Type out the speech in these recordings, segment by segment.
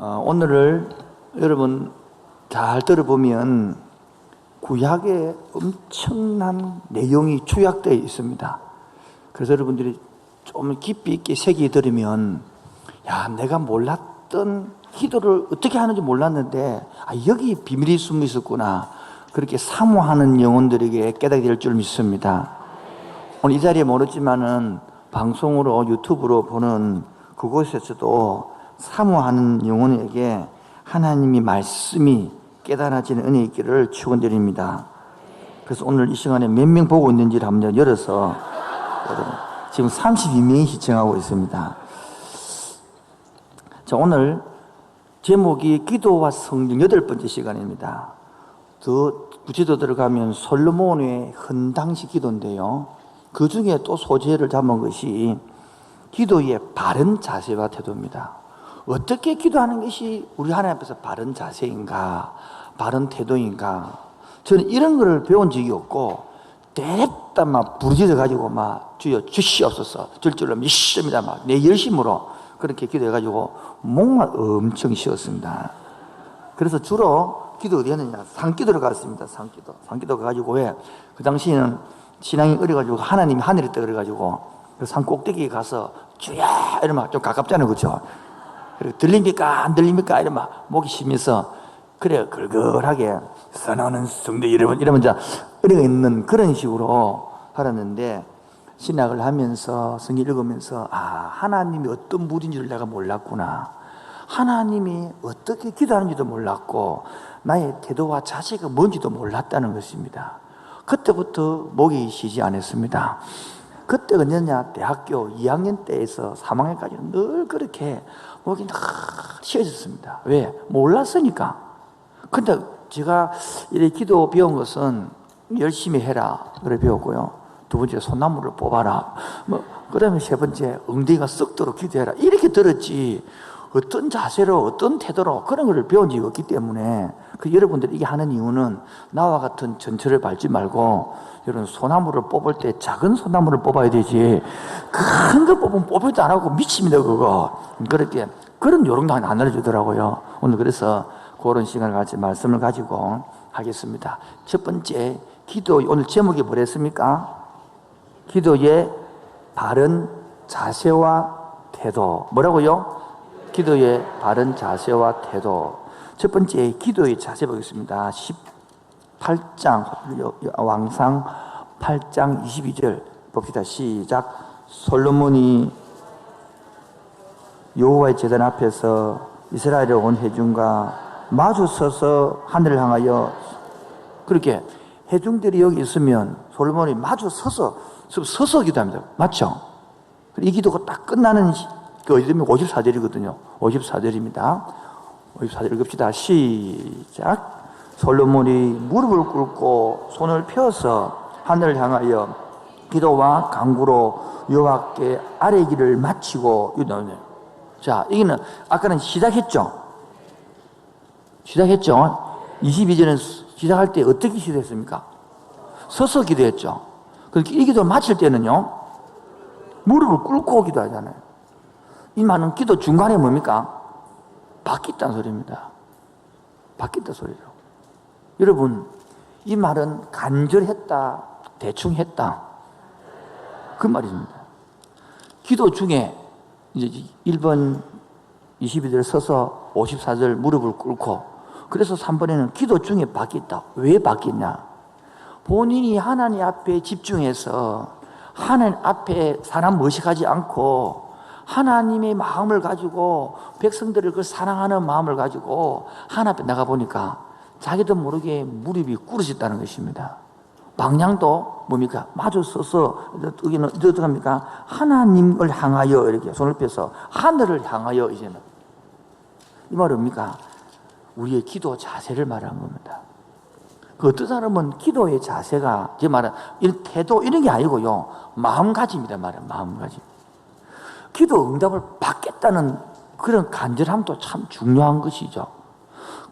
오늘을 여러분 잘 들어보면 구약에 엄청난 내용이 축약되어 있습니다. 그래서 여러분들이 좀 깊이 있게 새기 들으면 내가 몰랐던 기도를 어떻게 하는지 몰랐는데 여기 비밀이 숨어 있었구나, 그렇게 사모하는 영혼들에게 깨닫게 될 줄 믿습니다. 오늘 이 자리에 모르지만은 방송으로 유튜브로 보는 그곳에서도 사모하는 영혼에게 하나님이 말씀이 깨달아지는 은혜 있기를 축원드립니다. 그래서 오늘 이 시간에 몇 명 보고 있는지를 한번 열어서 지금 32명이 시청하고 있습니다. 자, 오늘 제목이 기도와 성령 8번째 시간입니다. 더 구체적으로 들어가면 솔로몬의 헌당식 기도인데요, 그 중에 또 소재를 잡은 것이 기도의 바른 자세와 태도입니다. 어떻게 기도하는 것이 우리 하나님 앞에서 바른 자세인가, 바른 태도인가? 저는 이런 거를 배운 적이 없고 때렸다 막 부르짖어 가지고 막 주여 주시옵소서 줄줄로 믿습니다 막 내 열심으로 그렇게 기도해 가지고 목만 엄청 쉬었습니다. 그래서 주로 기도 어디 했느냐, 산기도를 갔습니다. 산기도 가가지고, 왜? 그 당시에는 신앙이 어려가지고 하나님이 하늘에 있다 그래가지고 그 산 꼭대기에 가서 주야 이러면 좀 가깝잖아요, 그렇죠? 그리고 들립니까 안 들립니까 이러면 목이 쉬면서 그래 걸걸하게 선하는 성도 이러면 이제 어려가 있는 그런 식으로 살았는데, 신학을 하면서 성경 읽으면서 하나님이 어떤 분인지를 내가 몰랐구나, 하나님이 어떻게 기도하는지도 몰랐고 나의 태도와 자세가 뭔지도 몰랐다는 것입니다. 그때부터 목이 쉬지 않았습니다. 그때가 언제냐, 대학교 2학년 때에서 3학년까지는 늘 그렇게 목이 늘 쉬어졌습니다. 왜? 몰랐으니까. 근데 제가 이렇게 기도 배운 것은 열심히 해라 그래 배웠고요, 두 번째 소나무를 뽑아라, 그다음에 세 번째 엉덩이가 썩도록 기도해라 이렇게 들었지, 어떤 자세로 어떤 태도로 그런 걸 배운 적이 없기 때문에 여러분들이 이게 하는 이유는 나와 같은 전철을 밟지 말고 여러분 소나무를 뽑을 때 작은 소나무를 뽑아야 되지 큰 거 뽑으면 뽑을도 안 하고 미칩니다 그거. 그렇게 그런 요령도 안 알려주더라고요. 오늘 그래서 그런 시간을 같이 말씀을 가지고 하겠습니다. 첫 번째 기도, 오늘 제목이 뭐랬습니까? 기도의 바른 자세와 태도. 뭐라고요? 기도의 바른 자세와 태도. 첫 번째 기도의 자세 보겠습니다. 18장 왕상 8장 22절 봅시다. 시작. 솔로몬이 여호와의 제단 앞에서 이스라엘의 온 회중과 마주 서서 하늘을 향하여, 그렇게 회중들이 여기 있으면 솔로몬이 마주 서서 기도합니다. 맞죠? 이 기도가 딱 끝나는 그 어디면 54절이거든요. 54절입니다. 54절 읽읍시다. 시작. 솔로몬이 무릎을 꿇고 손을 펴서 하늘을 향하여 기도와 간구로 여호와께 아뢰기를 마치고 이러네요. 자, 이거는 아까는 시작했죠. 22절은 시작할 때 어떻게 기도했습니까? 서서 기도했죠. 그렇게 이 기도를 마칠 때는요, 무릎을 꿇고 기도하잖아요. 이 말은 기도 중간에 뭡니까? 바뀌었다는 소리입니다. 바뀌었다 소리죠. 여러분, 이 말은 간절했다, 대충 했다, 그 말입니다. 기도 중에 이제 1번 22절 서서 54절 무릎을 꿇고, 그래서 3번에는 기도 중에 바뀌었다. 왜 바뀌었냐? 본인이 하나님 앞에 집중해서 하나님 앞에 사람 의식하지 않고 하나님의 마음을 가지고 백성들을 그 사랑하는 마음을 가지고 하나님 앞에 나가보니까 자기도 모르게 무릎이 꿇어졌다는 것입니다. 방향도 뭡니까? 마주 서서 여기는 어떻게 합니까? 하나님을 향하여 이렇게 손을 펴서 하늘을 향하여, 이제는 이 말은 뭡니까? 우리의 기도 자세를 말하는 겁니다. 그 어떤 사람은 기도의 자세가, 제 말은 이런 태도 이런 게 아니고요, 마음가짐이다 말이에요. 마음가짐. 기도 응답을 받겠다는 그런 간절함도 참 중요한 것이죠.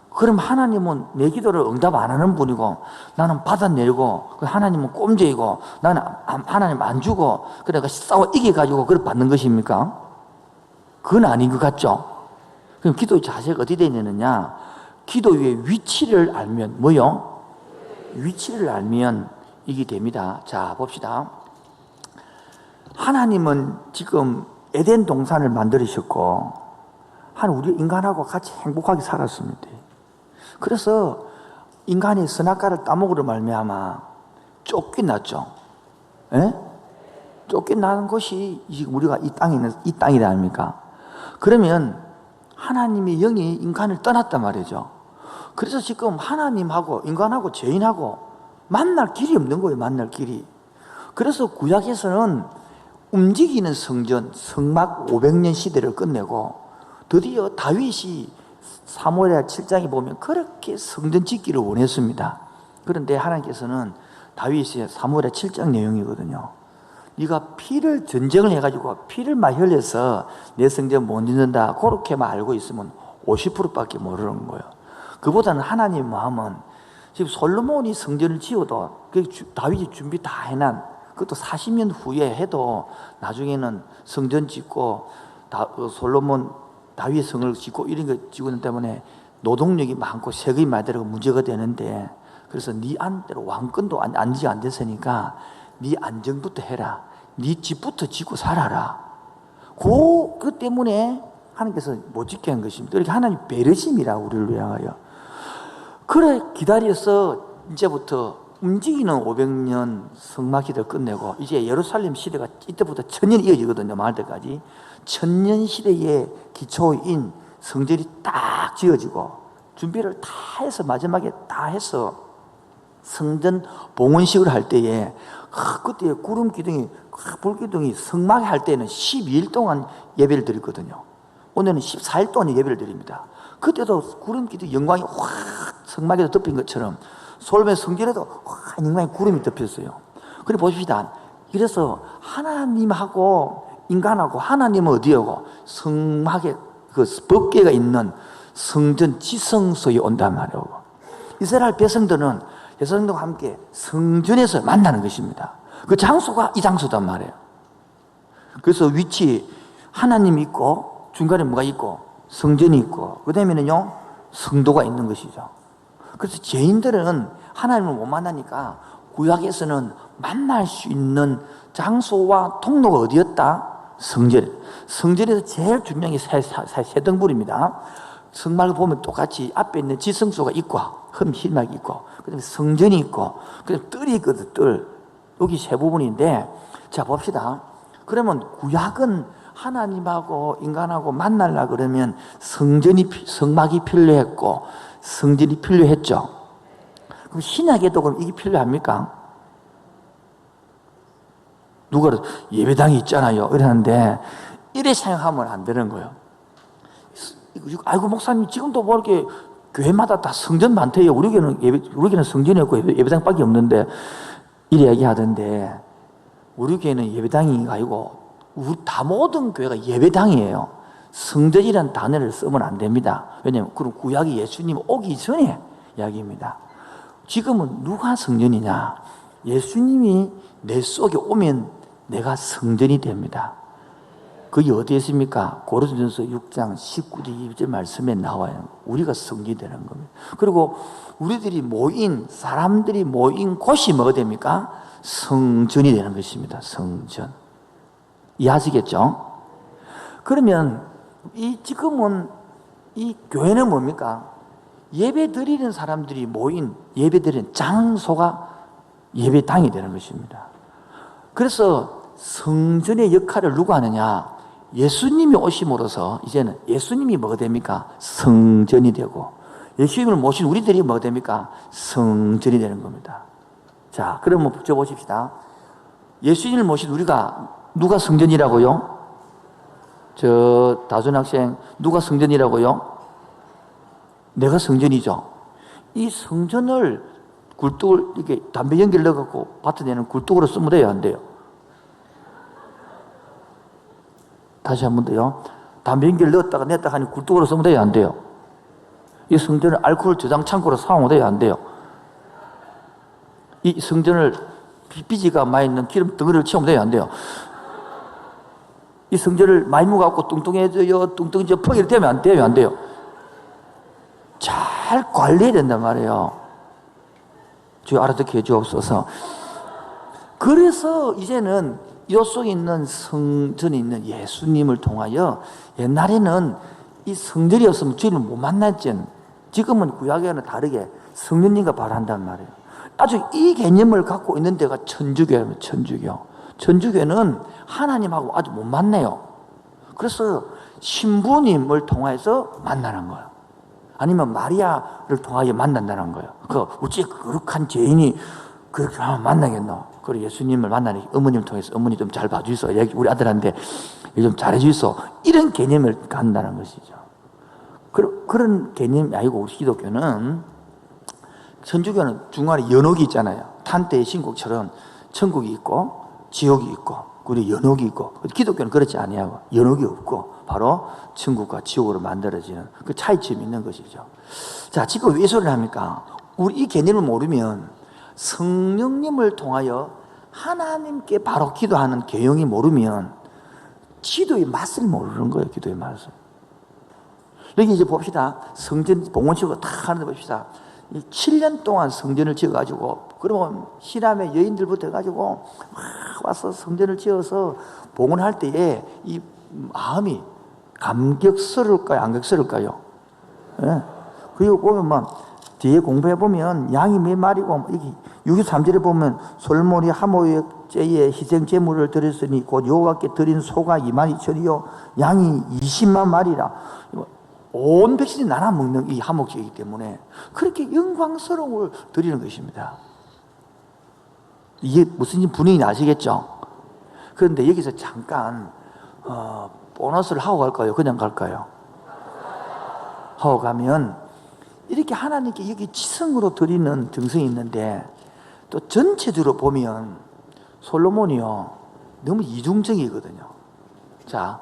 그럼 하나님은 내 기도를 응답 안 하는 분이고 나는 받아내고, 하나님은 꼼죄이고 나는 하나님 안 주고, 그러니까 싸워 이겨가지고 그걸 받는 것입니까? 그건 아닌 것 같죠? 그럼 기도의 자세가 어디 되느냐? 기도의 위치를 알면 뭐요? 위치를 알면 이게 됩니다. 자, 봅시다. 하나님은 지금 에덴 동산을 만들으셨고 우리 인간하고 같이 행복하게 살았습니다. 그래서 인간이 선악과를 따먹으러 말미암아 쫓겨났죠. 예? 쫓겨나는 것이 지금 우리가 이 땅에 있는 이 땅이다 아닙니까? 그러면 하나님의 영이 인간을 떠났단 말이죠. 그래서 지금 하나님하고 인간하고 죄인하고 만날 길이 없는 거예요. 만날 길이. 그래서 구약에서는 움직이는 성전, 성막 500년 시대를 끝내고 드디어 다윗이 사무엘하 7장에 보면 그렇게 성전 짓기를 원했습니다. 그런데 하나님께서는 다윗의 사무엘하 7장 내용이거든요. 네가 전쟁을 해가지고 피를 많이 흘려서 내 성전 못 짓는다, 그렇게만 알고 있으면 50%밖에 모르는 거예요. 그보다는 하나님의 마음은 지금 솔로몬이 성전을 지어도 다윗이 준비 다 해난, 그것도 40년 후에 해도 나중에는 성전 짓고 솔로몬 다윗 성을 짓고 이런 거 짓는 때문에 노동력이 많고 세금이 많이 들어가 문제가 되는데, 그래서 네 안대로 왕권도 안지 안 됐으니까 네 안정부터 해라, 네 집부터 짓고 살아라. 그 때문에 하나님께서 못 짓게 한 것입니다. 이렇게 하나님 배려심이라 우리를 위하여. 그래 기다려서 이제부터 움직이는 500년 성막 시대를 끝내고 이제 예루살렘 시대가 이때부터 1000년이 이어지거든요. 망할 때까지 1000년 시대의 기초인 성전이 딱 지어지고 준비를 다 해서 마지막에 다 해서 성전 봉헌식을 할 때에 그때 구름 기둥이 불 기둥이 성막에 할 때는 12일 동안 예배를 드렸거든요. 오늘은 14일 동안 예배를 드립니다. 그때도 구름 기둥 영광이 확 성막에도 덮인 것처럼 솔로몬 성전에도 확 영광이 구름이 덮였어요. 그래 보십시다. 그래서 하나님하고 인간하고 하나님은 어디하고 성막에 그 법궤가 있는 성전 지성소에 온단 말이에요. 이스라엘 백성들은 예수님과 함께 성전에서 만나는 것입니다. 그 장소가 이 장소단 말이에요. 그래서 위치 하나님이 있고 중간에 뭐가 있고 성전이 있고 그 다음에는요 성도가 있는 것이죠. 그래서 죄인들은 하나님을 못 만나니까 구약에서는 만날 수 있는 장소와 통로가 어디였다? 성전. 성전에서 제일 중요한 게 세 등불입니다. 성막을 보면 똑같이 앞에 있는 지성소가 있고 흠실막이 있고 그 다음에 성전이 있고 그 다음에 뜰이 있거든. 뜰. 여기 세 부분인데 자 봅시다. 그러면 구약은 하나님하고 인간하고 만나려 그러면 성막이 필요했고 성전이 필요했죠. 그럼 신약에도 그럼 이게 필요합니까? 누가 예배당이 있잖아요. 이러는데 이래 생각하면 안 되는 거예요. 아이고 목사님 지금도 뭐 이렇게 교회마다 다 성전 많대요. 우리에게는 성전이 없고 예배당밖에 없는데 이래 얘기하던데 우리 교회는 예배당이 아니고 다 모든 교회가 예배당이에요. 성전이라는 단어를 쓰면 안 됩니다. 왜냐하면 그럼 구약이 예수님 오기 전에 이야기입니다. 지금은 누가 성전이냐? 예수님이 내 속에 오면 내가 성전이 됩니다. 그게 어디에 있습니까? 고린도전서 6장 19절 20절 말씀에 나와요. 우리가 성전이 되는 겁니다. 그리고 사람들이 모인 곳이 뭐가 됩니까? 성전이 되는 것입니다. 성전. 이해하시겠죠? 그러면 지금은 이 교회는 뭡니까? 예배 드리는 사람들이 모인 예배 드리는 장소가 예배당이 되는 것입니다. 그래서 성전의 역할을 누가 하느냐? 예수님이 오심으로써 이제는 예수님이 뭐가 됩니까? 성전이 되고 예수님을 모신 우리들이 뭐가 됩니까? 성전이 되는 겁니다. 자, 그러면 붙여보십시다. 예수님을 모신 우리가 누가 성전이라고요? 저 다준 학생 누가 성전이라고요? 내가 성전이죠. 이 성전을 굴뚝을 이렇게 담배 연기를 넣어갖고 받쳐내는 굴뚝으로 쓰면 돼요, 안 돼요? 다시 한 번 더요. 담배 연기를 넣었다가 냈다가 하니 굴뚝으로 쓰면 돼요, 안 돼요? 이 성전을 알코올 저장 창고로 사용하면 돼요, 안 돼요? 이 성전을 삐지가 많이 있는 기름 덩어리를 채우면 돼요, 안 돼요? 이 성전을 많이 묵갖고 뚱뚱해져요, 뚱뚱해져, 펑이 되면 안 돼요, 안 돼요? 잘 관리해야 된단 말이에요. 주여 알아듣게 해주옵소서. 그래서 이제는 요 속에 있는 성전에 있는 예수님을 통하여, 옛날에는 이 성전이 없으면 주님을 못 만났지. 지금은 구약에는 다르게 성령님과 발한단 말이에요. 아주 이 개념을 갖고 있는 데가 천주교예요. 천주교는 하나님하고 아주 못 만나요. 그래서 신부님을 통해서 만나는 거예요. 아니면 마리아를 통하여 만난다는 거예요. 어찌 거룩한 죄인이 그렇게 하면 만나겠노? 그리고 예수님을 만나니 어머님을 통해서 어머니 좀 잘 봐주소. 우리 아들한테 좀 잘해주소. 이런 개념을 갖는다는 것이죠. 그런 개념이 아니고, 우리 기독교는, 천주교는 중간에 연옥이 있잖아요. 탄태의 신곡처럼 천국이 있고 지옥이 있고 그리고 연옥이 있고, 기독교는 그렇지 아니하고 연옥이 없고 바로 천국과 지옥으로 만들어지는 그 차이점이 있는 것이죠. 자, 지금 왜 소리를 합니까? 우리 이 개념을 모르면, 성령님을 통하여 하나님께 바로 기도하는 개용이 모르면 기도의 맛을 모르는 거예요. 기도의 맛을. 여기 이제 봅시다. 성전 봉헌식을 다 하는데 봅시다. 7년 동안 성전을 지어가지고, 그러면 히람의 여인들부터 해가지고 와서 성전을 지어서 봉헌할 때에 이 마음이 감격스러울까요? 안격스러울까요? 예. 그리고 보면 막 뒤에 공부해 보면 양이 몇 마리고, 여기 63절에 보면 솔몬이 하모의 제에 희생 제물을 드렸으니 곧 여호와께 드린 소가 22,000이요 양이 20만 마리라. 온 백성이 나눠 먹는 이 하목제이기 때문에 그렇게 영광스러움을 드리는 것입니다. 이게 무슨 분위기인지 아시겠죠? 그런데 여기서 잠깐 보너스를 하고 갈까요? 그냥 갈까요? 하고 가면, 이렇게 하나님께 여기 지성으로 드리는 정성이 있는데, 또 전체적으로 보면 솔로몬이요 너무 이중적이거든요. 자,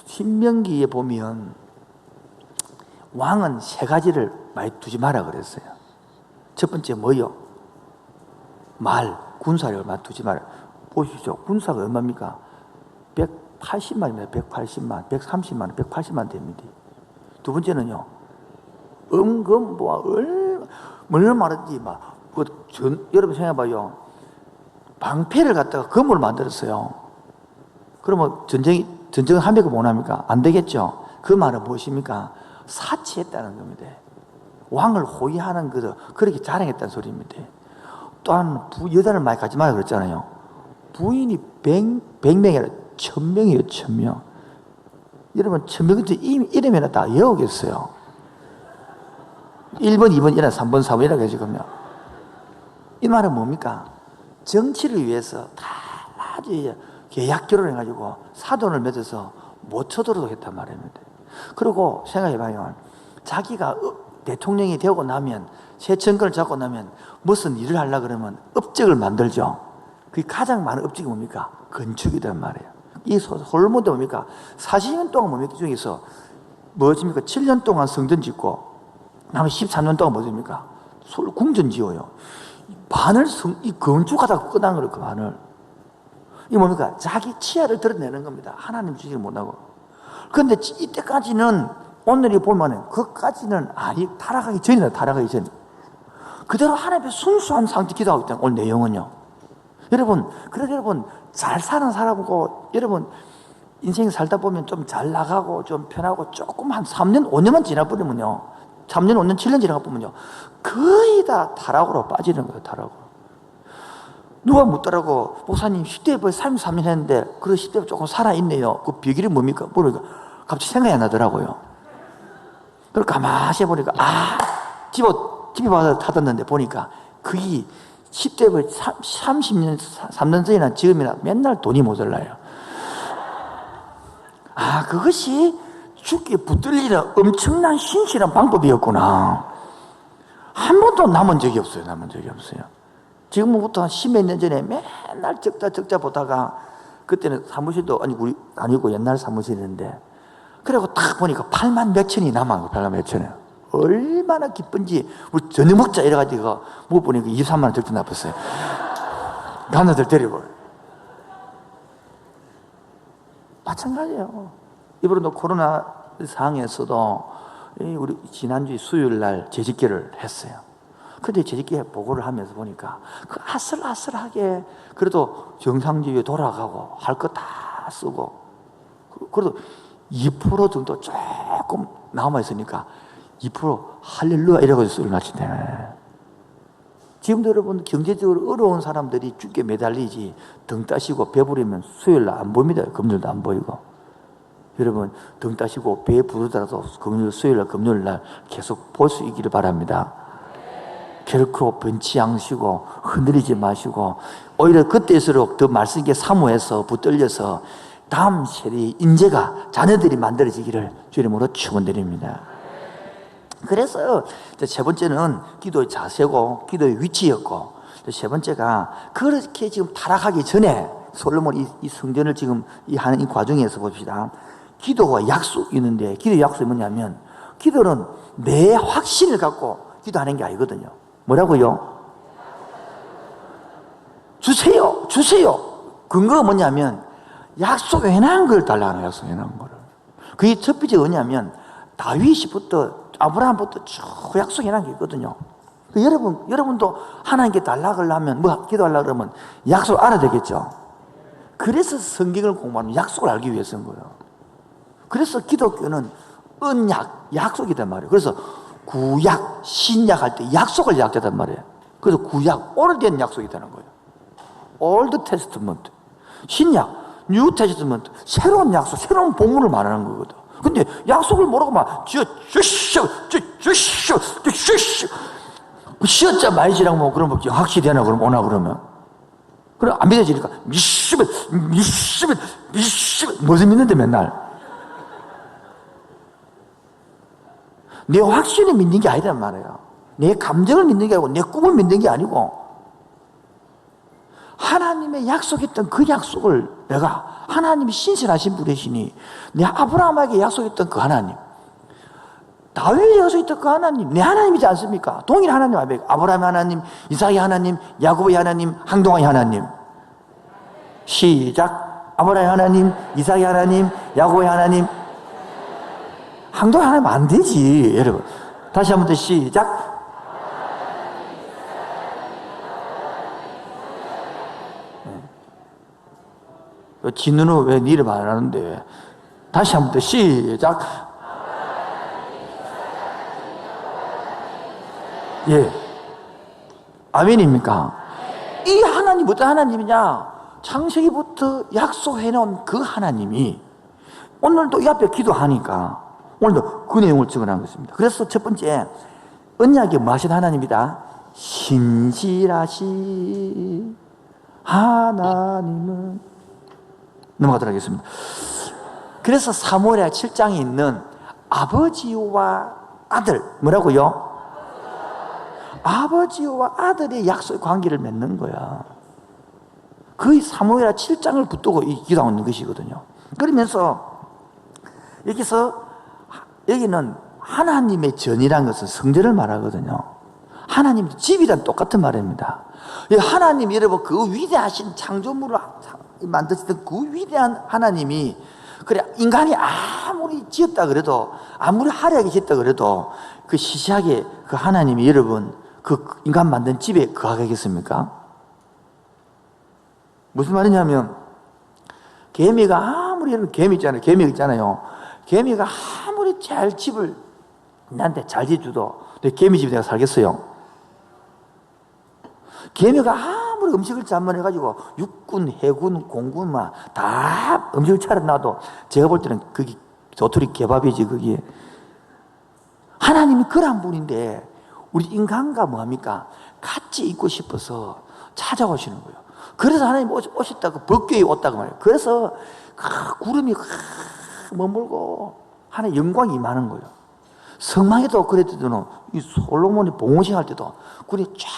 신명기에 보면 왕은 3가지를 많이 두지 마라 그랬어요. 첫 번째 뭐요? 말, 군사력을 많이 두지 마라. 보십시오. 군사가 얼마입니까? 180만입니다. 180만, 130만, 180만 됩니다. 두 번째는요, 얼마나 많은지, 여러분 생각해봐요. 방패를 갖다가 금으로 만들었어요. 그러면 전쟁을 하면 못 합니까? 안 되겠죠? 그 말은 무엇입니까? 사치했다는 겁니다. 왕을 호위하는 것을 그렇게 자랑했다는 소리입니다. 또한 여자를 많이 가지 마라 그랬잖아요. 부인이 100명이 아니라 1000명이에요. 1000명. 여러분 1000명 이름이나 다 외우겠어요. 1번, 2번, 3번, 4번이라고 해지금요. 이 말은 뭡니까? 정치를 위해서 다 아주 계약 결혼해가지고 사돈을 맺어서 못 쳐들어도 했단 말입니다. 그리고 생각해봐요. 자기가 대통령이 되고 나면, 새 정권을 잡고 나면 무슨 일을 하려고 그러면 업적을 만들죠. 그게 가장 많은 업적이 뭡니까? 건축이란 말이에요. 이 솔로몬도 뭡니까? 40년 동안 뭡니까? 중에서 뭐십니까? 7년 동안 성전 짓고, 다음에 13년 동안 뭐십니까? 궁전 지어요. 반을 이 건축하다가 끝난 거예요. 그 반을. 이게 뭡니까? 자기 치아를 드러내는 겁니다. 하나님 주시를 못하고. 그런데 이때까지는, 오늘이 보면은 그까지는 타락하기 전이다. 타락하기 전. 그대로 하나님 앞에 순수한 상태 기도하고 있다. 오늘 내용은요. 여러분, 그래서 여러분 잘 사는 사람하고, 여러분 인생 살다 보면 좀 잘 나가고 좀 편하고 조금 한 3년, 5년만 지나버리면요, 3년, 5년, 7년 지나가 보면요, 거의 다 타락으로 빠지는 거예요. 타락으로. 누가 묻더라고, 목사님 10대에 벌써 33년 했는데 그 10대 조금 살아있네요. 그 비결이 뭡니까? 모르니까 갑자기 생각이 안 나더라고요. 그걸 가만히 해보니까, 집에 와서 타뒀는데 보니까 그게 10대 30년, 3년 전이나 지금이나 맨날 돈이 모자라요. 그것이 죽게 붙들리는 엄청난 신실한 방법이었구나. 한 번도 남은 적이 없어요. 지금부터 한 10몇 년 전에 맨날 적자 보다가, 그때는 사무실도 아니고 옛날 사무실인데, 그리고 딱 보니까 8만 몇 천이 남아. 8만 몇 천이. 얼마나 기쁜지. 우리 저녁 먹자 이래가지고 못 보니까 23만 원 적자 나빴어요. 하나들 데리고. 마찬가지예요. 이번에도 코로나 상황에서도 우리 지난주 수요일 날 재직기를 했어요. 근데 재직기에 보고를 하면서 보니까 그 아슬아슬하게 그래도 정상직에 돌아가고 할 거 다 쓰고 그래도 2% 정도 조금 남아있으니까 2% 할렐루야 이라고 소리를 마치네. 지금도 여러분 경제적으로 어려운 사람들이 죽게 매달리지 등 따시고 배부르면 수요일 날 안 보입니다. 금요일도 안 보이고. 여러분 등 따시고 배 부르더라도 금요일, 수요일 날, 금요일 날 계속 볼 수 있기를 바랍니다. 결코 번치 않으시고 흔들리지 마시고 오히려 그때일수록 더 말씀께 사모해서 붙들려서 다음 세대의 인재가 자녀들이 만들어지기를 주님으로 축원드립니다. 그래서 세 번째는 기도의 자세고 기도의 위치였고 세 번째가 그렇게 지금 타락하기 전에 솔로몬 이 성전을 지금 하는 이 과정에서 봅시다. 기도와 약속이 있는데 기도의 약속이 뭐냐면 기도는 내 확신을 갖고 기도하는 게 아니거든요. 뭐라고요? 주세요. 근거가 뭐냐면 약속 해놓은 걸 달라는 약속 해놓은 거를. 그게 첫 번째 뭐냐면 다윗이부터 아브라함부터 쭉 약속해놓은 게 있거든요. 여러분도 하나님께 달라고 하면 뭐 기도하려고 그러면 약속 알아야 되겠죠. 그래서 성경을 공부하면 약속을 알기 위해서인 거예요. 그래서 기독교는 언약, 약속이란 말이에요. 그래서 구약, 신약 할 때 약속을 약속하단 말이에요. 그래서 구약, 오래된 약속이 되는 거예요. 올드 테스트먼트, 신약, 뉴 테스트먼트, 새로운 약속, 새로운 복문을 말하는 거거든. 근데 약속을 모르고 막 쉬었자 말지라고 뭐 그러면 확실히 되나 그러면 오나 그러면 그럼 안 믿어지니까 미시면 무슨 믿는데 맨날 내 확신을 믿는 게 아니란 말이에요. 내 감정을 믿는 게 아니고 내 꿈을 믿는 게 아니고 하나님의 약속했던 그 약속을 내가 하나님이 신실하신 분이시니 내 아브라함에게 약속했던 그 하나님 다윗에게 약속했던 그 하나님 내 하나님이지 않습니까? 동일 하나님 아니에요. 아브라함의 하나님, 이삭의 하나님, 야곱의 하나님, 항동의 하나님. 시작. 아브라함의 하나님, 이삭의 하나님, 야곱의 하나님. 항동의 하나님 안 되지 여러분. 다시 한번 더 시작. 진우는 왜 니를 말하는데 다시 한번 더 시작. 예, 아멘입니까? 이 하나님 어떤 하나님이냐? 창세기부터 약속해놓은 그 하나님이 오늘도 이 앞에 기도하니까 오늘도 그 내용을 적어놓은 것입니다. 그래서 첫 번째 언약의 뭐 하신 하나님이다? 신실하신 하나님은 넘어가도록 하겠습니다. 그래서 사무엘하 7장에 있는 아버지와 아들 뭐라고요? 아버지와 아들의 약속 관계를 맺는 거야. 거의 사무엘하 7장을 붙들고 기도하고 있는 것이거든요. 그러면서 여기는 하나님의 전이라는 것은 성전을 말하거든요. 하나님의 집이란 똑같은 말입니다. 하나님 여러분 그 위대하신 창조물을 만드셨던 그 위대한 하나님이 그래 인간이 아무리 지었다 그래도 아무리 화려하게 지었다 그래도 그 시시하게 그 하나님이 여러분 그 인간 만든 집에 거하겠습니까? 무슨 말이냐면 개미가 아무리 여러분 개미 있잖아요. 개미가 아무리 잘 집을 나한테 잘 지어줘도 내 개미 집에 내가 살겠어요? 개미가 아무리 음식을 잘만해가지고 육군, 해군, 공군 다 음식을 차려놔도 제가 볼 때는 그게 도토리 개밥이지 그게. 하나님이 그런 분인데 우리 인간과 뭐합니까? 같이 있고 싶어서 찾아오시는 거예요. 그래서 하나님 오셨다고 법궤에 왔다고 말해요. 그래서 구름이 머물고 하나님 영광이 임하는 거예요. 성막에도 그랬더니 이 솔로몬이 봉헌식 할 때도 구름이 쫙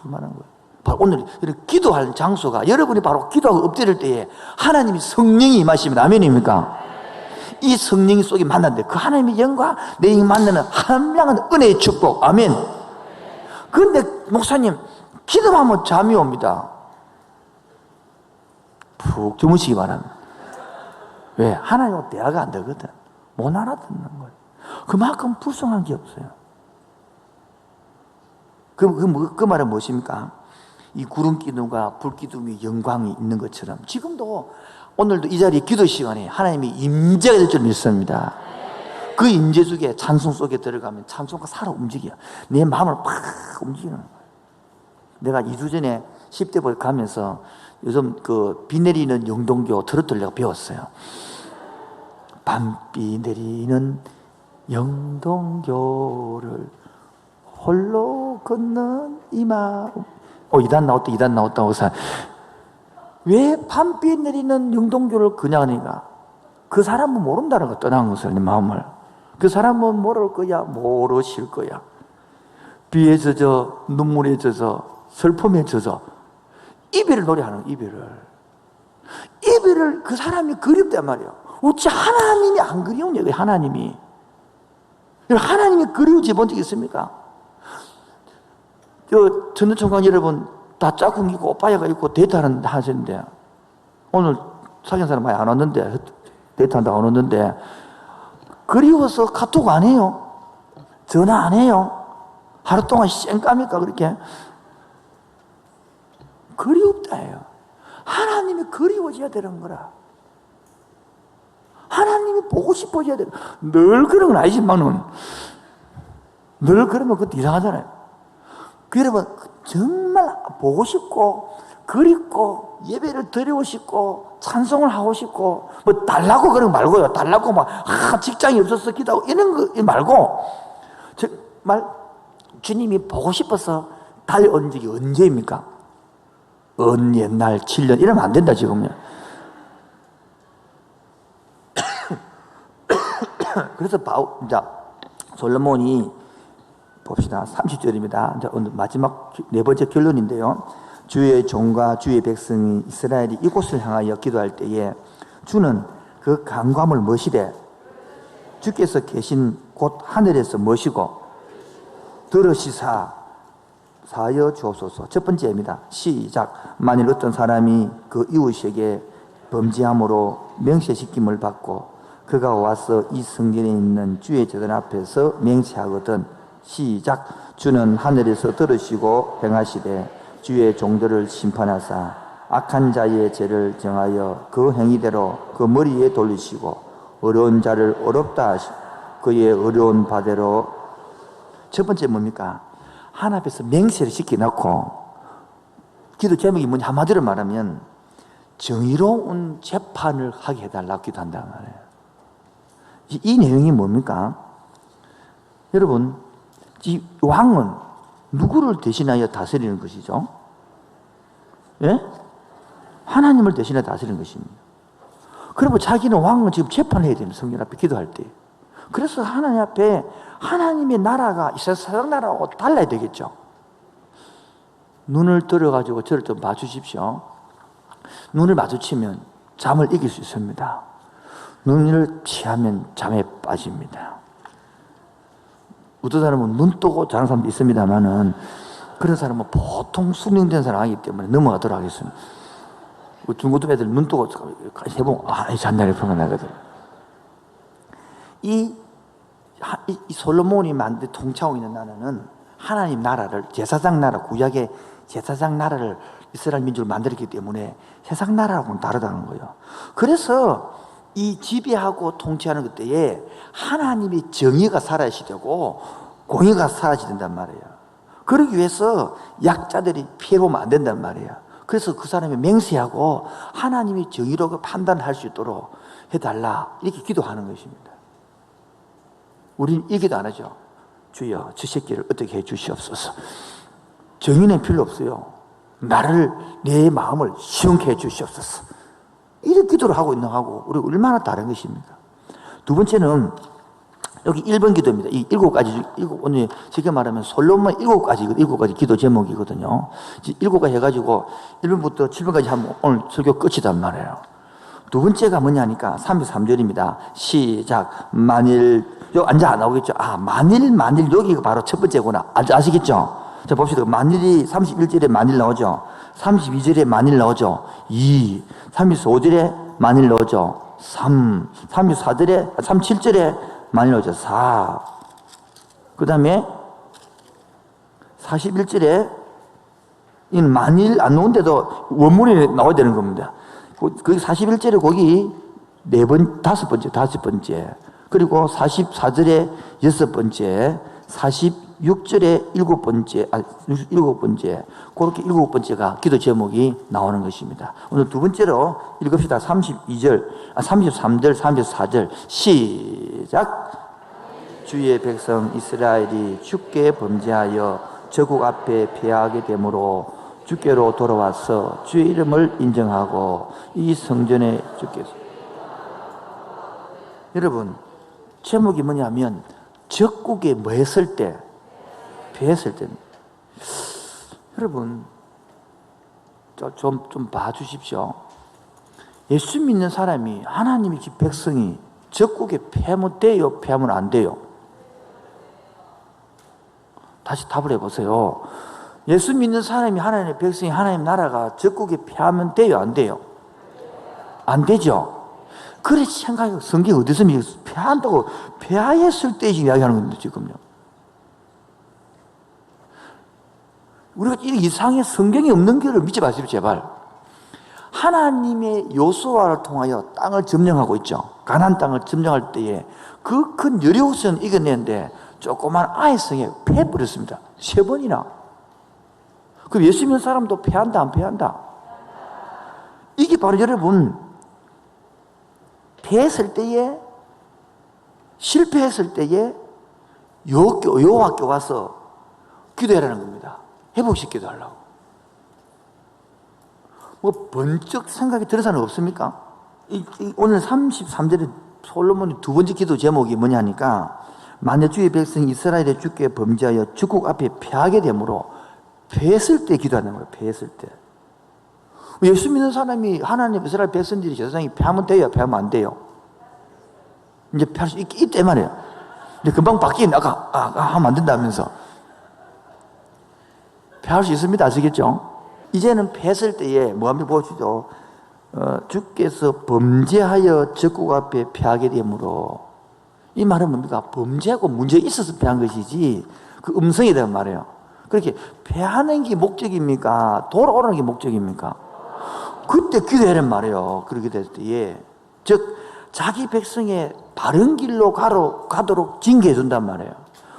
임하는 거예요. 바로 오늘 이렇게 기도할 장소가 여러분이 바로 기도하고 엎드릴 때에 하나님이 성령이 임하시면 아멘입니까? 이 성령 속에 만났는데 그 하나님의 영과 내 영이 만나는 한량한 은혜의 축복 아멘. 그런데 목사님 기도하면 잠이 옵니다. 푹 주무시기 바랍니다. 왜? 하나님하고 대화가 안 되거든. 못 알아듣는 거예요. 그만큼 불쌍한 게 없어요. 그 말은 무엇입니까? 이 구름 기둥과 불 기둥의 영광이 있는 것처럼 지금도 오늘도 이 자리에 기도 시간에 하나님이 임재가 될 줄 믿습니다. 그 임재 속에 찬송 속에 들어가면 찬송가 살아 움직여. 내 마음을 팍 움직이는 거예요. 내가 2주 전에 10대 가면서 요즘 비 내리는 영동교 트로트를 내가 배웠어요. 밤비 내리는 영동교를 홀로 걷는 이 마음. 2단 나왔다. 그래서 왜 밤비 내리는 영동교를 그냥 하니까 그 사람은 모른다는 거 떠난 것을 내 마음을. 그 사람은 모를 거야, 모르실 거야. 비에 젖어, 눈물에 젖어, 슬픔에 젖어. 이별을 노래하는 이별을 그 사람이 그립단 말이에요. 어찌 하나님이 안 그리우냐, 하나님이 그리우지 본 적 있습니까? 전도총각 여러분 다 짝꿍 있고 오빠야가 있고 데이트하는 하시는데 오늘 사귄 사람 많이 안 왔는데 데이트한다고 안 왔는데 그리워서 카톡 안 해요? 전화 안 해요? 하루 동안 쌩까니까 그렇게 그리웠다예요. 하나님이 그리워져야 되는 거라. 하나님이 보고 싶어져야 되는 거라. 늘 그런 건 아니지만은 늘 그러면 그것도 이상하잖아요. 여러분 정말 보고 싶고 그립고 예배를 드리고 싶고 찬송을 하고 싶고 뭐 달라고 그런 거 말고요. 달라고 직장이 없어서 기도하고 이런 거 말고 정말 주님이 보고 싶어서 달려온 적이 언제입니까? 옛날 7년 이러면 안 된다 지금요. 그래서 솔로몬이 봅시다. 30절입니다. 오늘 마지막 네 번째 결론인데요. 주의 종과 주의 백성이 이스라엘이 이곳을 향하여 기도할 때에 주는 그 간구함을 뭐시되 주께서 계신 곳 하늘에서 뭐시고 들으시사 사하여 주옵소서. 첫 번째입니다. 시작. 만일 어떤 사람이 그 이웃에게 범죄함으로 명세시킴을 받고 그가 와서 이 성전에 있는 주의 제단 앞에서 맹세하거든. 시작. 주는 하늘에서 들으시고 행하시되 주의 종들을 심판하사 악한 자의 죄를 정하여 그 행위대로 그 머리에 돌리시고 어려운 자를 어렵다 하시고 그의 어려운 바대로. 첫 번째 뭡니까? 하나님 앞에서 맹세를 시켜놓고 기도 제목이 뭐냐 한마디로 말하면 정의로운 재판을 하게 해달라고 기도한다는 말이에요. 이 내용이 뭡니까? 여러분 이 왕은 누구를 대신하여 다스리는 것이죠? 예? 하나님을 대신하여 다스리는 것입니다. 그리고 자기는 왕은 지금 재판해야 됩니다. 성경 앞에 기도할 때. 그래서 하나님 앞에 하나님의 나라가 이 세상 나라하고 달라야 되겠죠. 눈을 들어가지고 저를 좀 봐주십시오. 눈을 마주치면 잠을 이길 수 있습니다. 눈을 피하면 잠에 빠집니다. 어떤 사람은 눈 뜨고 자는 사람도 있습니다만은 그런 사람은 보통 숙련된 사람이기 때문에 넘어가도록 하겠습니다. 중고등 애들 눈 뜨고 해보면 잔날에 표가 나거든. 이 솔로몬이 만든 통치하고 있는 나라는 하나님 나라를 제사장 나라 구약의 제사장 나라를 이스라엘 민족을 만들었기 때문에 세상 나라하고는 다르다는 거예요. 그래서 이 지배하고 통치하는 것 때에 하나님의 정의가 사라지되고 공의가 사라지된단 말이에요. 그러기 위해서 약자들이 피해 보면 안 된단 말이에요. 그래서 그 사람이 맹세하고 하나님이 정의로 판단할 수 있도록 해달라 이렇게 기도하는 것입니다. 우리는 이 기도 안 하죠. 주여 저 새끼를 어떻게 해 주시옵소서. 정의는 필요 없어요. 나를 내 마음을 시원케 해 주시옵소서. 이런 기도를 하고 있는 거하고 우리 얼마나 다른 것입니까? 두 번째는 여기 1번 기도입니다. 이 7가지, 오늘 쉽게 말하면 솔로몬 7가지 기도 제목이거든요. 7가지 해가지고 1번부터 7번까지 하면 오늘 설교 끝이단 말이에요. 두 번째가 뭐냐니까 33절입니다. 시작. 만일, 여기 앉아 안 나오겠죠? 만일 여기가 바로 첫 번째구나. 아시겠죠? 자, 봅시다. 만일이 31절에 만일 나오죠? 32절에 만일 나오죠? 35절에 만일 나오죠? 3, 37절에 만일 오죠. 4. 그 다음에 41절에 이는 만일 안 나오는데도 원문에 나와야 되는 겁니다. 거기 41절에 거기 다섯 번째. 그리고 44절에 6번째, 46절에 7번째, 그렇게 7번째가 기도 제목이 나오는 것입니다. 오늘 두 번째로 읽읍시다. 33절, 34절, 시작. 주의 백성 이스라엘이 주께 범죄하여 저국 앞에 패하게 되므로 주께로 돌아와서 주의 이름을 인정하고 이 성전에 주께서. 여러분, 제목이 뭐냐면 적국에 뭐 했을 때? 패했을 때. 여러분, 좀 봐주십시오. 예수 믿는 사람이, 하나님의 집 백성이 적국에 패하면 돼요? 패하면 안 돼요? 다시 답을 해보세요. 예수 믿는 사람이, 하나님의 백성이, 하나님 나라가 적국에 패하면 돼요? 안 돼요? 안 되죠? 그래 생각해. 성경 어디서 패한다고? 패하였을 때 이야기하는 겁니다, 지금요. 우리가 이 이상의 성경이 없는 것을 믿지 마십시오, 제발. 하나님의 요수아를 통하여 땅을 점령하고 있죠. 가나안 땅을 점령할 때에 그 큰 여리고성을 이겨내는데 조그만 아이성에 패해버렸습니다. 3번이나. 그럼 예수 믿는 사람도 패한다, 안 패한다? 이게 바로 여러분, 패했을 때에, 실패했을 때에 여호와께 와서 기도하라는 겁니다. 회복시키기도 하려고. 뭐 번쩍 생각이 들은 사람 없습니까? 오늘 33절에 솔로몬이 두 번째 기도 제목이 뭐냐니까, 만일 주의 백성 이스라엘의 주께 범죄하여 적국 앞에 패하게 되므로 패했을 때 기도하는 거예요. 패했을 때. 예수 믿는 사람이, 하나님 이스라엘 백성들이 저 세상에 패하면 돼요? 패하면 안 돼요? 이제 패할 수 있단 말이에요. 근데 금방 바뀌는, 아까 하면 안 된다면서. 패할 수 있습니다. 아시겠죠? 이제는 패했을 때에 뭐 한번 보시죠. 주께서 범죄하여 적국 앞에 패하게 되므로, 이 말은 뭡니까? 범죄하고 문제가 있어서 패한 것이지 그 음성이 되는 말이에요. 그렇게 패하는 게 목적입니까? 돌아오는 게 목적입니까? 그때 기도하란 말이에요. 그렇게 됐을 때에, 즉 자기 백성의 바른 길로 가도록 징계해 준단 말이에요.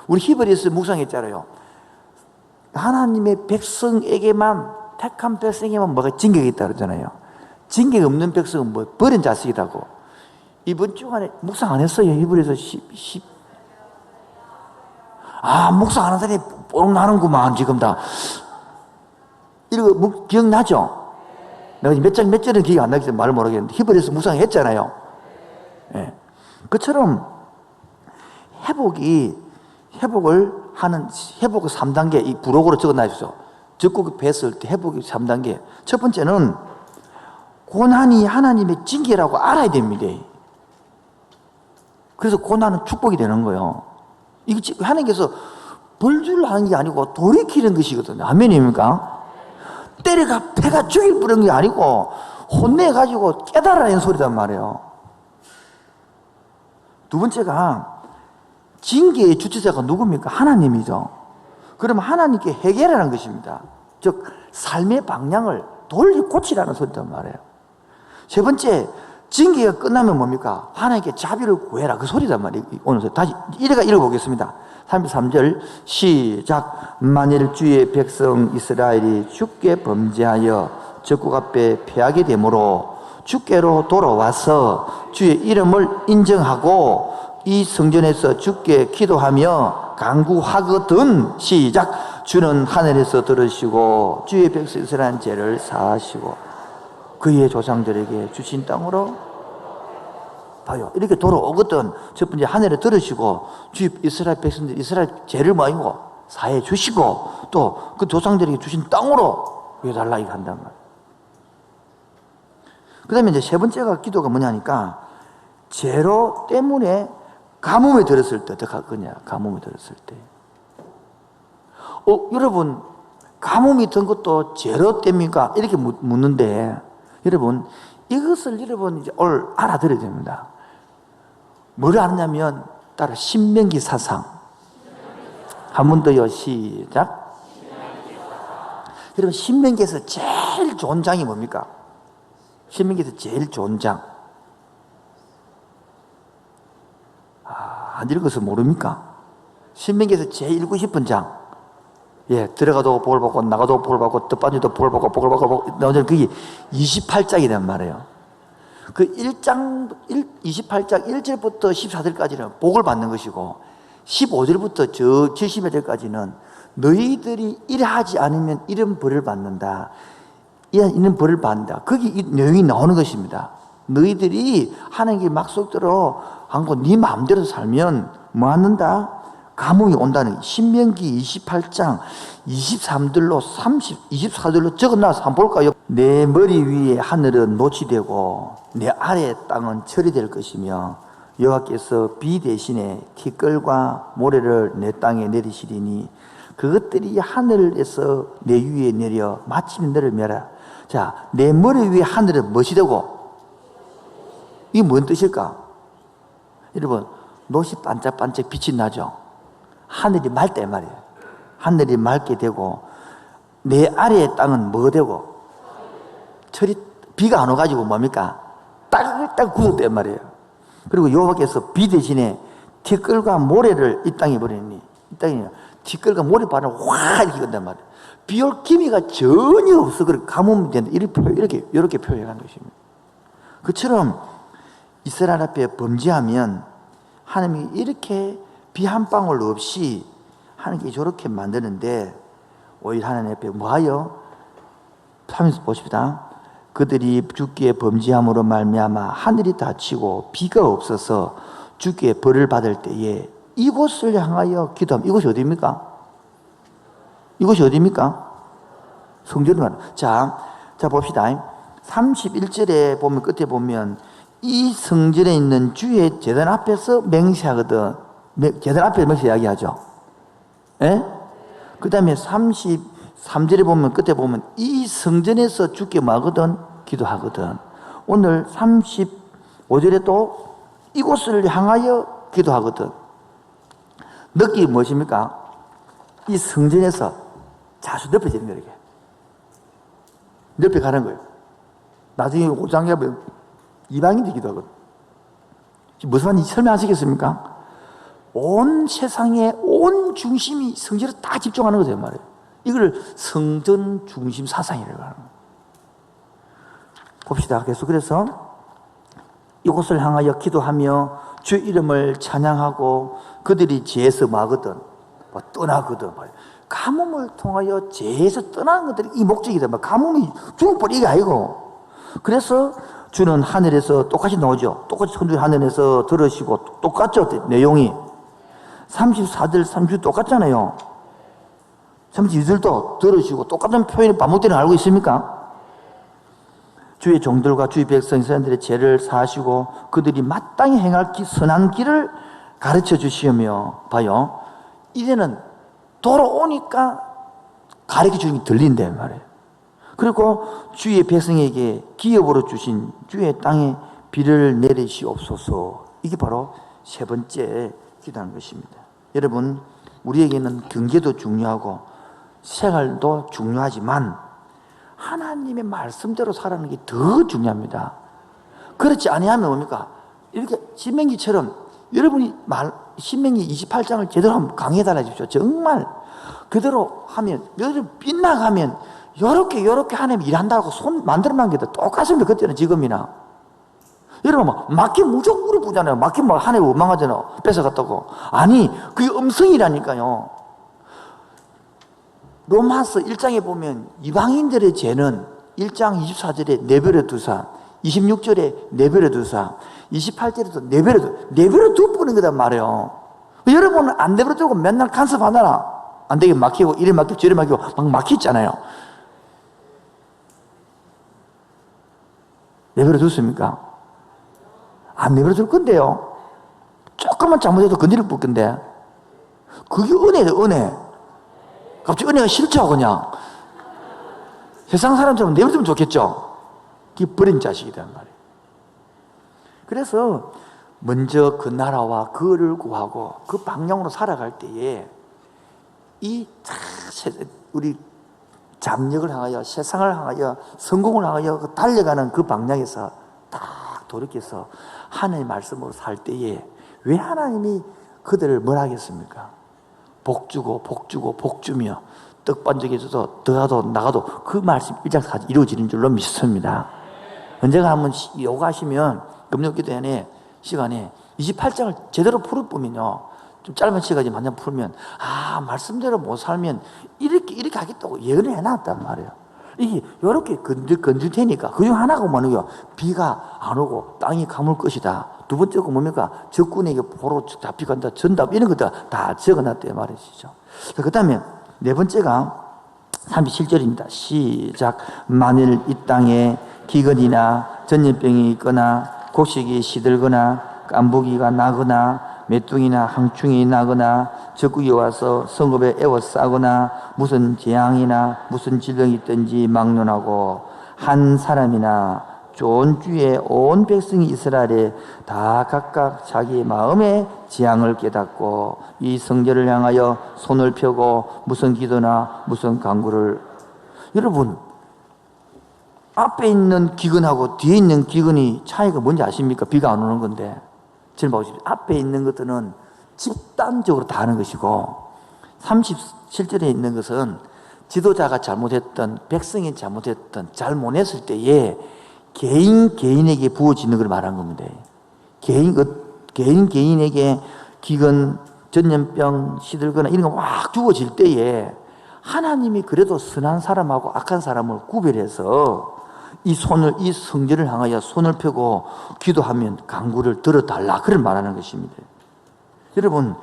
우리 히브리서 묵상했잖아요. 하나님의 백성에게만, 택한 백성에게만 뭐가 징계가 있다 그러잖아요. 징계가 없는 백성은 뭐 버린 자식이라고. 이번 주간에 묵상 안 했어요. 히브리서 10. 묵상 안 하더니 뽀록 나는구만 지금 다. 이거 기억나죠? 내가 몇 절은 기억 안 나기 때문에 말을 모르겠는데 히브리서 묵상했잖아요. 예. 그처럼 회복을 하는, 회복을 3단계, 이 부록으로 적어놔주죠. 적국이 패했을 때 회복이 3단계. 첫 번째는 고난이 하나님의 징계라고 알아야 됩니다. 그래서 고난은 축복이 되는 거예요. 이게 하나님께서 벌주를 하는 게 아니고 돌이키는 것이거든요. 아멘입니까? 때려가 패가 죽일 뿌린 게 아니고 혼내가지고 깨달아낸 소리단 말이에요. 두 번째가 징계의 주체자가 누굽니까? 하나님이죠. 그러면 하나님께 해결하는 것입니다. 즉 삶의 방향을 고치라는 소리단 말이에요. 세 번째, 징계가 끝나면 뭡니까? 하나님께 자비를 구해라, 그 소리단 말이에요. 오늘 다시 읽어보겠습니다. 33절 시작. 만일 주의 백성 이스라엘이 주께 범죄하여 적국 앞에 패하게 되므로 주께로 돌아와서 주의 이름을 인정하고 이 성전에서 주께 기도하며 간구하거든. 시작. 주는 하늘에서 들으시고 주의 백성 이스라엘 죄를 사하시고 그의 조상들에게 주신 땅으로 봐요. 이렇게 돌아오거든. 첫 번째 하늘에 들으시고 주의 이스라엘 백성들 이스라엘 죄를 마이고 사해 주시고 또 그 조상들에게 주신 땅으로 해달라 이거 한단 말이에요. 그 다음에 이제 세 번째가 기도가 뭐냐니까, 죄로 때문에 가뭄에 들었을 때 어떻게 할 거냐. 가뭄에 들었을 때. 여러분, 가뭄이 든 것도 죄로 때입니까? 이렇게 묻는데, 여러분, 이것을 여러분 이제 오늘 알아들어야 됩니다. 뭘 아느냐면 따라 신명기 사상. 한 번 더요. 시작. 여러분 신명기에서 제일 좋은 장이 뭡니까? 신명기에서 제일 좋은 장. 안 읽어서 모릅니까? 신명기에서 제일 읽고 싶은 장. 예, 들어가도 볼 보고 나가도 볼 보고 뜻반지도 볼 보고 복을 보고 나오는 그게 28장이란 말이에요. 그 28장 1절부터 14절까지는 복을 받는 것이고 15절부터 저 70여 절까지는 너희들이 이래하지 않으면 이런 벌을 받는다. 이런 벌을 받는다. 거기 이 내용이 나오는 것입니다. 너희들이 하나님께 막속대로 하고 네 마음대로 살면 뭐 하는다? 감옥이 온다는 신명기 28장 23절로 24절로 적어놔서 한번 볼까요? 내 머리 위에 하늘은 노치되고 내 아래 땅은 처리될 것이며 여호와께서 비 대신에 티끌과 모래를 내 땅에 내리시리니 그것들이 하늘에서 내 위에 내려 마침 너를 멸하. 자, 내 머리 위에 하늘은 무엇이 되고? 이게 뭔 뜻일까? 여러분, 노시 반짝반짝 빛이 나죠? 하늘이 맑다 이 말이에요. 하늘이 맑게 되고 내 아래의 땅은 뭐 되고? 철이 비가 안 와가지고 뭡니까? 딱딱 굳었다 이 말이에요. 그리고 여호와께서 비 대신에 티끌과 모래를 이 땅에 버리니 이 땅에 티끌과 모래바람을 확 이렇게 건단 말이에요. 비올 기미가 전혀 없어. 그렇게 가뭄이 된다. 이렇게 표현한 것입니다. 그처럼 이스라엘 앞에 범죄하면 하나님이 이렇게 비 한 방울 없이 하나님께 저렇게 만드는데 오히려 하나님 앞에 뭐하여? 3절 보십시다. 그들이 주께 범죄함으로 말미암아 하늘이 닫히고 비가 없어서 주께 벌을 받을 때에 이곳을 향하여 기도하면 이곳이 어디입니까? 이곳이 어디입니까? 성전을 말합니다. 자 봅시다. 31절에 보면 끝에 보면 이 성전에 있는 주의 제단 앞에서 맹세하거든. 제단 앞에서 맹세 이야기하죠. 예? 그 다음에 33절에 보면 끝에 보면 이 성전에서 주께 뭐하거든? 기도하거든. 오늘 35절에 또 이곳을 향하여 기도하거든. 느낌이 무엇입니까? 이 성전에서 자주 넓혀지는 거예요. 넓혀 가는 거예요. 나중에 5장 가면 이방인들이 기도하거든. 무슨 말인지 설명하시겠습니까? 온 세상의 온 중심이 성전에 다 집중하는 거죠, 말이에요. 이걸 성전 중심 사상이라고 하는 거예요. 봅시다. 그래서 이곳을 향하여 기도하며 주 이름을 찬양하고 그들이 죄에서 뭐하거든? 떠나거든. 가뭄을 통하여 죄에서 떠나는 것들이 이 목적이다. 가뭄이 죽어버리 이게 아니고. 그래서 주는 하늘에서 똑같이 나오죠. 똑같이 천주 하늘에서 들으시고 똑같죠. 내용이 34절 30절 똑같잖아요. 32절도 들으시고 똑같은 표현이 반복되는 거 알고 있습니까? 주의 종들과 주의 백성 이스라엘들의 죄를 사하시고 그들이 마땅히 행할 선한 길을 가르쳐 주시며 봐요. 이제는 돌아오니까 가르쳐 주는 게 들린다 말이에요. 그리고 주의 백성에게 기업으로 주신 주의 땅에 비를 내리시옵소서. 이게 바로 세 번째 기도하는 것입니다. 여러분, 우리에게는 경제도 중요하고 생활도 중요하지만 하나님의 말씀대로 살아가는 게 더 중요합니다. 그렇지 아니하면 뭡니까? 이렇게 신명기처럼 여러분이 신명기 28장을 제대로 한번 강의해달라 주십시오. 정말 그대로 하면 여러분 빗나가면 요렇게 하나님 일한다고 손 만들어놓은 게 똑같습니다. 그때는 지금이나. 여러분 막히 무조건 물어보잖아요. 막히 하나님 원망하잖아요. 뺏어갔다고. 아니 그게 음성이라니까요. 로마서 1장에 보면 이방인들의 죄는 1장 24절에 내버려 두사, 26절에 내버려 두사, 28절에도 내버려 두고는 거단 말이에요. 여러분은 안 내버려 두고 맨날 간섭하느라 안 되게 막히고 이래 막히고 저래 막히고 막 막히잖아요. 내버려 뒀습니까? 안 내버려 둘 건데요. 조금만 잘못해도 건드릴 볼 건데. 그게 은혜예요, 은혜. 갑자기 은혜가 싫죠, 그냥. 세상 사람처럼 내버려두면 좋겠죠. 버린 자식이란 말이에요. 그래서 먼저 그 나라와 그를 구하고 그 방향으로 살아갈 때에 우리 잡력을 향하여, 세상을 향하여, 성공을 향하여 달려가는 그 방향에서 딱 돌이켜서 하나님의 말씀으로 살 때에 왜 하나님이 그들을 뭘 하겠습니까? 복 주고 복 주며 떡 반죽해줘도 더하도 나가도 그 말씀 일장까지 이루어지는 줄로 믿습니다. 언제가 한번 요구하시면 금요기도회 시간에 28장을 제대로 풀어보면요, 좀 짧은 시간이지만 한 장 풀면 말씀대로 못 살면 이렇게 하겠다고 예언을 해놨단 말이에요. 이게 이렇게 건질 테니까 그중 하나가 뭐냐고요, 비가 안 오고 땅이 가물 것이다. 두 번째가 뭡니까? 적군에게 포로 잡혀간다, 전답, 이런 것들 다 적어놨단 말이시죠. 그 다음에 네 번째가 37절입니다. 시작. 만일 이 땅에 기근이나 전염병이 있거나 곡식이 시들거나 깐부기가 나거나 메뚜기나 항충이 나거나 적국이 와서 성읍에 에워싸거나 무슨 재앙이나 무슨 질병이 있든지 막론하고 한 사람이나 좋은 주에 온 백성이 이스라엘에 다 각각 자기 마음의 재앙을 깨닫고 이 성전을 향하여 손을 펴고 무슨 기도나 무슨 간구를, 여러분 앞에 있는 기근하고 뒤에 있는 기근이 차이가 뭔지 아십니까? 비가 안 오는 건데 지금 보십시오. 앞에 있는 것들은 집단적으로 다 하는 것이고 37절에 있는 것은 지도자가 잘못했던, 백성이 잘못했던, 잘못했을 때에 개인에게 부어지는 걸 말한 겁니다. 개인에게 기근, 전염병, 시들거나 이런 거 막 주어질 때에 하나님이 그래도 선한 사람하고 악한 사람을 구별해서 이 성전을 향하여 손을 펴고 기도하면 간구를 들어달라, 그걸 말하는 것입니다. 여러분,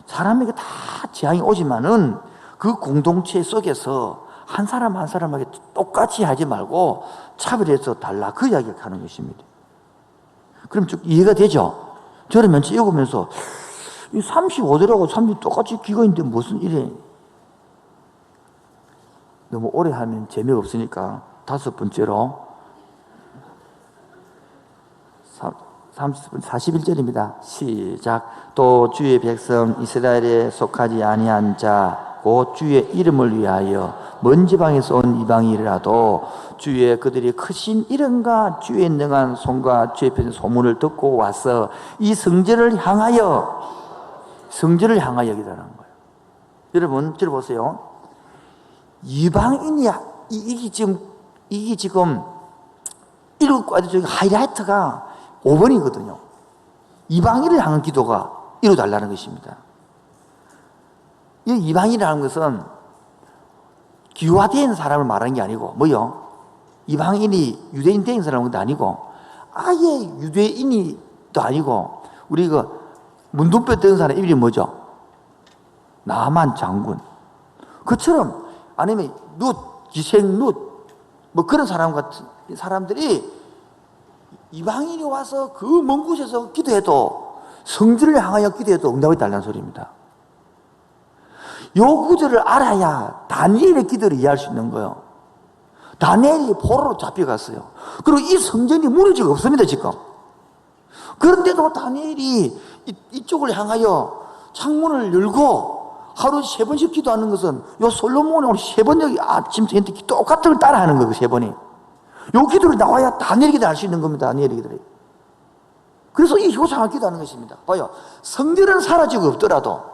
사람에게 다 재앙이 오지만은 그 공동체 속에서 한 사람 한 사람에게 똑같이 하지 말고 차별해서 달라, 그 이야기를 하는 것입니다. 그럼 쭉 이해가 되죠? 저는 먼저 읽으면서 이 35절하고 30 똑같이 기근인데 무슨 이래, 너무 오래 하면 재미가 없으니까 다섯 번째로 41절입니다. 시작. 또 주의 백성 이스라엘에 속하지 아니한 자 곧 주의 이름을 위하여 먼 지방에서 온 이방이라도 주의 그들이 크신 이름과 주의 능한 손과 주의 편 소문을 듣고 와서 이 성전을 향하여 기도하는 거예요. 여러분 들어보세요. 이방인이 이게 지금 이루어까지 저기 하이라이트가 5번이거든요. 이방인을 향한 기도가 이루어달라는 것입니다. 이 이방인이라는 것은 기화된 사람을 말하는 게 아니고 뭐요? 이방인이 유대인 된 사람은 아니고 아예 유대인이도 아니고 우리 문둥뼈 된 사람 이름이 뭐죠? 나만 장군. 그처럼 아니면 기생 뭐 그런 사람 같은 사람들이 이방인이 와서 그 먼 곳에서 기도해도, 성전을 향하여 기도해도 응답이 달라는 소리입니다. 요 구절을 알아야 다니엘의 기도를 이해할 수 있는 거예요. 다니엘이 포로로 잡혀갔어요. 그리고 이 성전이 무너지고 없습니다, 지금. 그런데도 다니엘이 이쪽을 향하여 창문을 열고 하루 3번씩 기도하는 것은 요 솔로몬이 오늘 3번 여기 아침 저녁 똑같은 걸 따라하는 거예요, 3번이. 요 기도를 나와야 다니엘 기도를 할 수 있는 겁니다, 다니엘 기도를. 그래서 이 효상을 기도하는 것입니다. 봐요. 성전은 사라지고 없더라도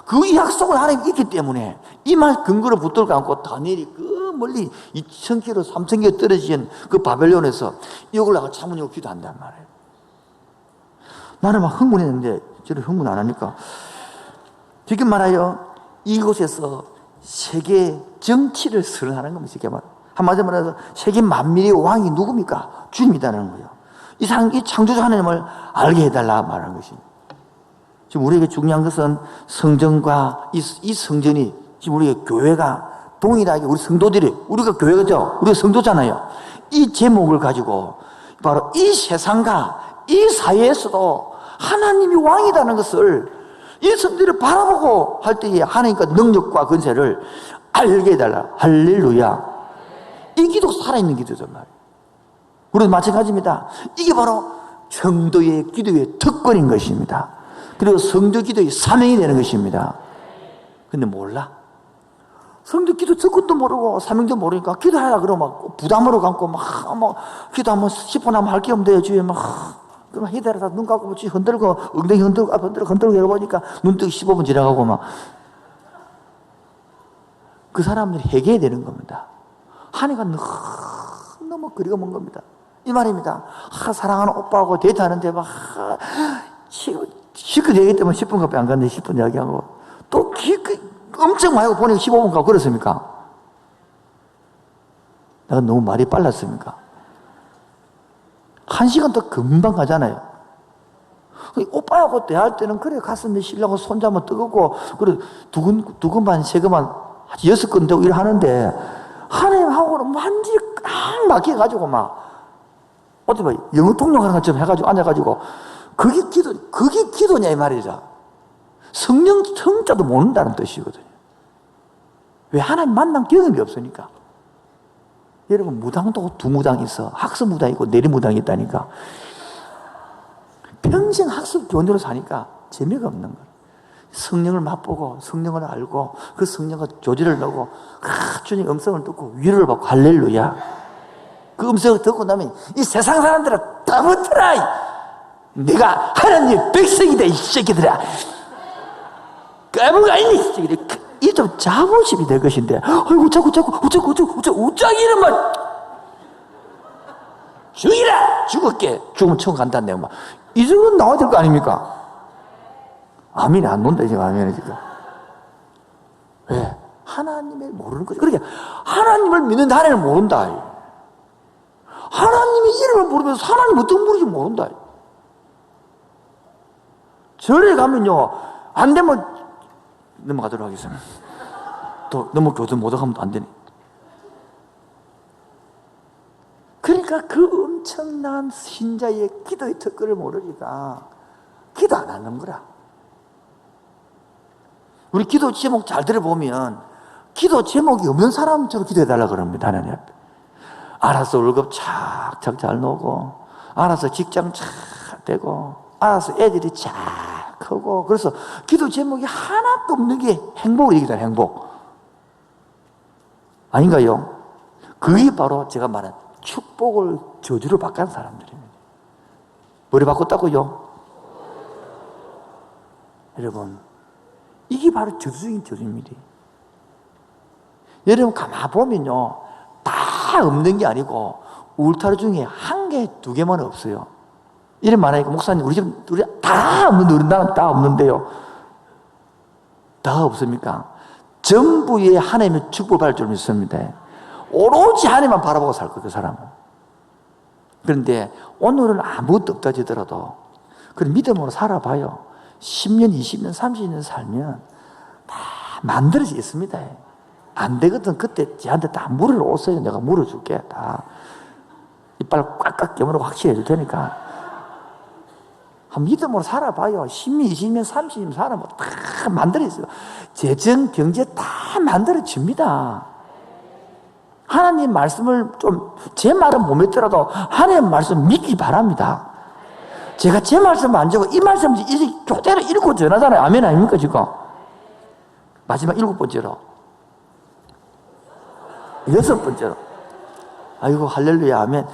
그 약속을 하나님이 있기 때문에 이 말 근거를 붙들고 않고 다니엘이 그 멀리 2,000km, 3,000km 떨어진 그 바벨론에서 이걸 나가 창문 열고 기도한단 말이에요. 나는 막 흥분했는데 저를 흥분 안 하니까, 지금 말하여 이곳에서 세계 정치를 선언하는 겁니다. 쉽게 말해. 한마디로 말해서 세계 만민의 왕이 누굽니까? 주님이라는 거예요. 이 창조주 하나님을 알게 해달라 말하는 것입니다. 지금 우리에게 중요한 것은 성전과 이 성전이, 지금 우리의 교회가 동일하게 우리 성도들이, 우리가 교회죠. 우리가 성도잖아요. 이 제목을 가지고 바로 이 세상과 이 사회에서도 하나님이 왕이라는 것을 이 성전을 바라보고 할 때에 하나님과 능력과 권세를 알게 해달라. 할렐루야. 이 기도 살아있는 기도죠, 말이에요. 우리도 마찬가지입니다. 이게 바로 성도의 기도의 특권인 것입니다. 그리고 성도 기도의 사명이 되는 것입니다. 근데 몰라. 성도 기도 특권도 모르고 사명도 모르니까 기도하라 그러면 막 부담으로 감고 막 기도하면 10분 하면 할 게 없는데 주위에 그럼 해달라 눈 감고 흔들고 엉덩이 흔들고 앞 흔들고 해보니까 눈뜨기 15분 지나가고 막 그 사람들이 해결해야 되는 겁니다. 한 해가 너무 거리가 먼 겁니다. 이 말입니다. 사랑하는 오빠하고 데이트하는데 막 실컷 얘기 때문에 10분밖에 안 갔는데 10분 이야기하고 또 엄청 많이 보니까 15분 가고 그렇습니까? 내가 너무 말이 빨랐습니까? 1시간 더 금방 가잖아요. 오빠하고 대할 때는 그래 가슴에 실려고 손잡으면 뜨겁고 그래 두근 반 세금만 6건 되고 일하는데 하나님하고는 완전히 꽉 막혀가지고 어떻게 봐 영어 통역하는 것처럼 해가지고 앉아가지고 그게 기도냐 이 말이죠. 성자도 모른다는 뜻이거든요. 왜? 하나님 만난 경험이 없으니까. 여러분 무당도 2무당이 있어. 학습 무당이 있고 내리 무당이 있다니까. 평생 학습 교원으로 사니까 재미가 없는 거예요. 성령을 맛보고 성령을 알고 그 성령과 조지를 넣고 주님 음성을 듣고 위로를 받고 할렐루야. 그 음성을 듣고 나면 이 세상 사람들은 다 붙어라. 내가 하나님의 백성이다 이 새끼들아. 까무가 있니 이 새끼들. 이 좀 자부심이 될 것인데 아이고 자꾸 우짜기는 죽이라 죽을게 죽으면 천국 간다는 내용 이 정도는 나와야 될 거 아닙니까? 아멘이 안 논다 지금 아멘이 지금. 왜? 하나님을 모르는 거죠. 그러니까 하나님을 믿는데 하나님을 모른다. 하나님의 이름을 모르면서 하나님 어떤 분인지 모른다. 절에 가면요 안 되면 넘어가도록 하겠습니다. 또 너무 교도 못하면 안 되네. 그러니까 그 엄청난 신자의 기도의 특권을 모르니까 기도 안 하는 거라. 우리 기도 제목 잘 들어보면 기도 제목이 없는 사람처럼 기도해달라 그럽니다. 하나님 앞에. 알아서 월급 착착 잘 나오고 알아서 직장 잘 되고 알아서 애들이 잘 크고 그래서 기도 제목이 하나도 없는 게 행복을 얘기잖아요. 행복. 아닌가요? 그게 바로 제가 말한 축복을 저주로 바꾼 사람들입니다. 뭐를 바꿨다고요? 여러분 이게 바로 저주적인 저주입니다. 여러분 가만 보면요 다 없는 게 아니고 울타리 중에 1개, 2개만 없어요. 이런 말하니까 목사님 우리 다 없는데 우리 나는 다 없는데요. 다 없습니까? 전부의 하나님의 축복을 받을 줄 믿습니다. 오로지 하나님만 바라보고 살 거예요, 그 사람은. 그런데 오늘은 아무것도 없다 하더라도 그런 믿음으로 살아봐요. 10년, 20년, 30년 살면 다 만들어져 있습니다. 안 되거든. 그때 쟤한테 다 물을 오세요. 내가 물어줄게. 다 이빨 꽉꽉 깨물고 확실히 해줄 테니까. 한 믿음으로 살아봐요. 10년, 20년, 30년 살아보면 다 만들어 있어요. 재정, 경제 다 만들어집니다. 하나님 말씀을 제 말은 못 믿더라도 하나님 말씀 믿기 바랍니다. 제가 제 말씀 안 적고 이 말씀 교대로 읽고 전하잖아요. 아멘 아닙니까 지금? 마지막 7번째로 6번째로 아이고 할렐루야 아멘.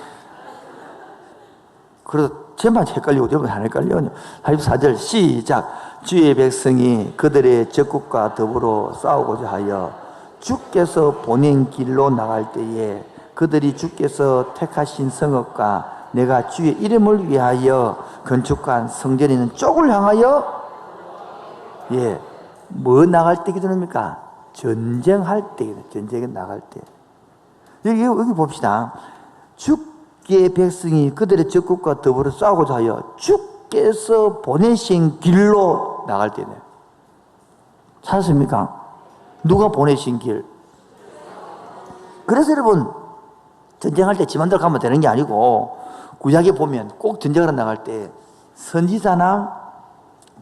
그래도 제 말 헷갈리고 여러분 안 헷갈려요. 44절 시작. 주의 백성이 그들의 적국과 더불어 싸우고자 하여 주께서 보낸 길로 나갈 때에 그들이 주께서 택하신 성읍과 내가 주의 이름을 위하여 건축한 성전에 있는 쪽을 향하여 뭐 나갈 때 기도합니까? 전쟁할 때, 전쟁에 나갈 때. 여기 봅시다. 주의 백성이 그들의 적국과 더불어 싸우고자 하여 주께서 보내신 길로 나갈 때네. 찾았습니까? 누가 보내신 길? 그래서 여러분 전쟁할 때 지만대로 가면 되는 게 아니고 구약에 보면 꼭 전쟁하러 나갈 때 선지자나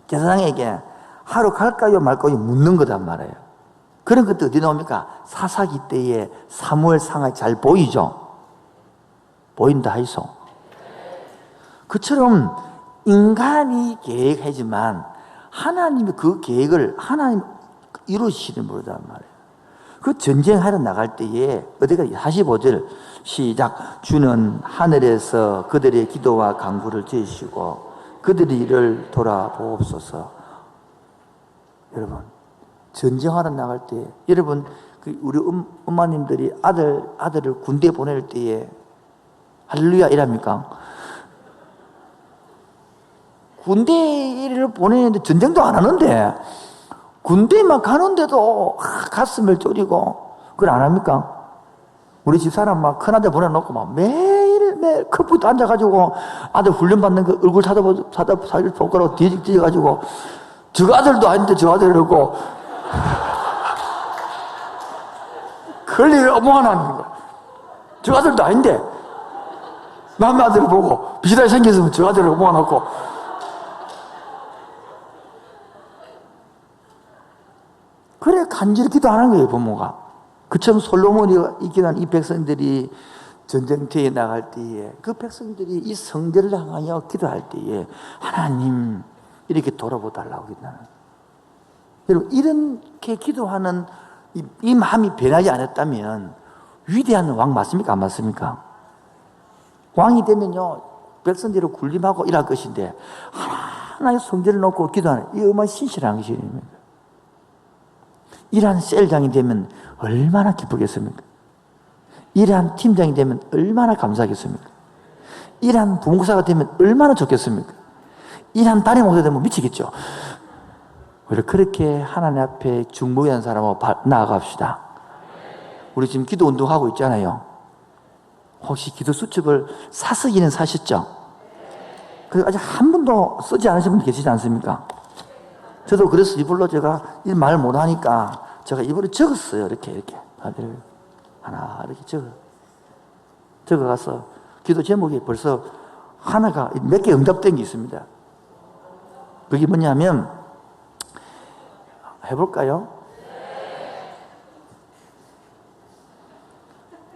제사장에게 하러 갈까요 말까요 묻는 거단 말이에요. 그런 것도 어디 나옵니까? 사사기 때에 사무엘 상하에 잘 보이죠. 보인다 하이소. 그처럼 인간이 계획하지만 하나님이 그 계획을 하나님 이루시는 분이란 말이에요. 그 전쟁하러 나갈 때에 어디가 45절 시작. 주는 하늘에서 그들의 기도와 간구를 들으시고 그들의 일을 돌아보옵소서. 여러분 전쟁하러 나갈 때 여러분 우리 엄마님들이 아들을 군대 보낼 때에 할렐루야 이랍니까? 군대를 보내는데 전쟁도 안 하는데 군대만 가는데도 가슴을 졸이고 그걸 안 합니까? 우리 집사람 막 큰아들 보내놓고 막 매일 컴퓨터 앉아가지고 아들 훈련받는 거 얼굴 사진보고 뒤집어가지고 저 아들도 아닌데 저 아들이라고 그럴 일이 뭐가 나는 거야. 저 아들도 아닌데 남의 아들을 보고 비슷하게 생겼으면 저 아들을 모아놓고 그래 간절히 기도하는 거예요 부모가. 그처럼 솔로몬이 이기는 이 백성들이 전쟁터에 나갈 때에 그 백성들이 이 성전을 향하여 기도할 때에 하나님 이렇게 돌아보달라고 기도하는 거예요. 여러분 이렇게 기도하는 이 마음이 변하지 않았다면 위대한 왕 맞습니까? 안 맞습니까? 왕이 되면요 백성들을 군림하고 일할 것인데 하나의 성전을 놓고 기도하는 이 얼마나 신실한 것입니다. 이러한 셀장이 되면 얼마나 기쁘겠습니까? 이러한 팀장이 되면 얼마나 감사하겠습니까? 이러한 부목사가 되면 얼마나 좋겠습니까? 이러한 담임 목사가 되면 미치겠죠. 우리 그렇게 하나님 앞에 중보한 사람하고 나아갑시다. 우리 지금 기도 운동하고 있잖아요. 혹시 기도 수첩을 사쓰기는 사셨죠? 그래서 아직 한 번도 쓰지 않으신 분 계시지 않습니까? 저도 그래서 이불로 제가 이 말 못하니까 제가 이불에 적었어요. 이렇게 하나 이렇게 적어가서 기도 제목이 벌써 하나가 몇 개 응답된 게 있습니다. 그게 뭐냐면 해볼까요?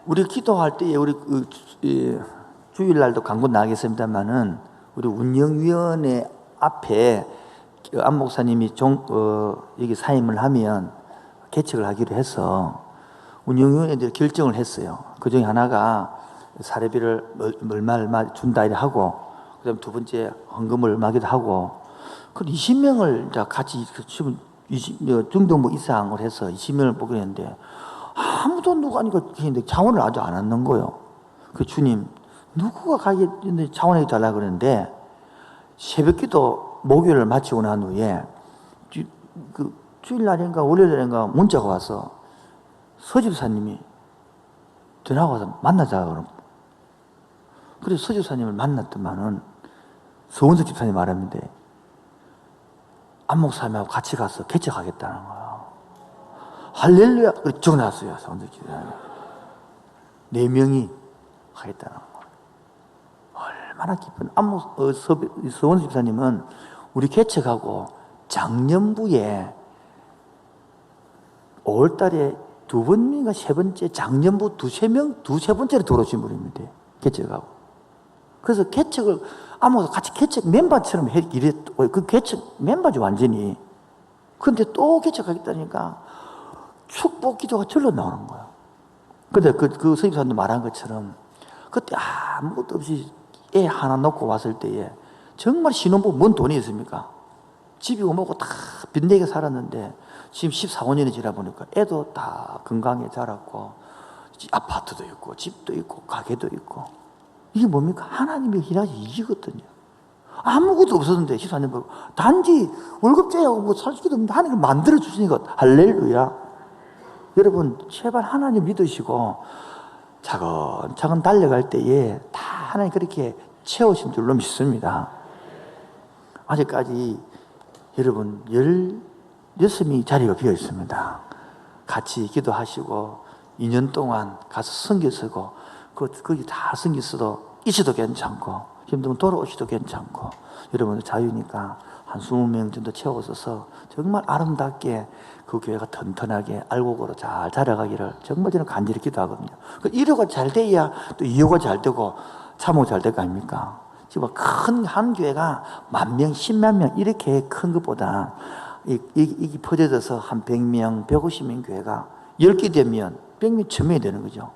우리 기도할 때에 우리 주일날도 강구 나가겠습니다만은 우리 운영위원회 앞에 안 목사님이 여기 사임을 하면 개척을 하기로 해서 운영위원회들이 결정을 했어요. 그 중에 하나가 사례비를 얼마 준다 이래 하고 그다음 두 번째 헌금을 얼마기도 하고 그 20명을 같이 중등부 이상을 해서 20명을 뽑기로 했는데 아무도 누가 아니고 했는데 자원을 아주 안 얻는 거예요. 그 주님 누구가 가겠는데 자원을 달라고 그러는데 새벽기도 목요일을 마치고 난 후에 그 주일날인가 월요일날인가 문자가 와서 서집사님이 전화가 와서 만나자 그럼. 그래서 서집사님을 만났더만은 서원석 집사님 말했는데 안 목사님하고 같이 가서 개척하겠다는 거야. 할렐루야. 그래 전화왔어요. 서원석 집사님. 4명이 하겠다는 거야. 얼마나 기쁜. 서원석 집사님은 우리 개척하고 작년부에 5월달에 2번인가 3번째 작년부 두세 번째로 들어오신 분입니다. 개척하고. 그래서 개척을 아무도 같이 개척 멤버처럼 이랬고 그 개척 멤버죠 완전히. 그런데 또 개척하겠다니까 축복 기도가 절로 나오는 거야. 근데 그 서집사님도 말한 것처럼 그때 아무것도 없이 애 하나 놓고 왔을 때에 정말 신혼부부 뭔 돈이 있습니까? 집이 오먹고 다 빚내게 살았는데 지금 14, 15년이 지나 보니까 애도 다 건강에 자랐고 아파트도 있고 집도 있고 가게도 있고 이게 뭡니까? 하나님의 일하시 이거거든요. 아무것도 없었는데 14년 보고 단지 월급제하고 뭐 살 수도 없는데 하나님을 만들어주시니까 할렐루야. 여러분 제발 하나님 믿으시고 차근차근 달려갈 때에 다 하나님 그렇게 채우신 줄로 믿습니다. 아직까지 여러분 16명이 자리가 비어 있습니다. 같이 기도하시고 2년 동안 가서 선교 쓰고 거기 다 선교 써도 있어도 괜찮고 힘들면 돌아오셔도 괜찮고 여러분 자유니까 한 20명 정도 채웠어서 정말 아름답게 그 교회가 튼튼하게 알곡으로 잘 자라가기를 정말 저는 간절히 기도하거든요. 1호가 잘 돼야 또 2호가 잘 되고 3호가 잘 될 거 아닙니까? 지금 큰 한 교회가 10,000명, 10만 명 이렇게 큰 것보다 이게 퍼져져서 한 100명, 150명 교회가 10개 되면 100명, 1000명이 되는 거죠.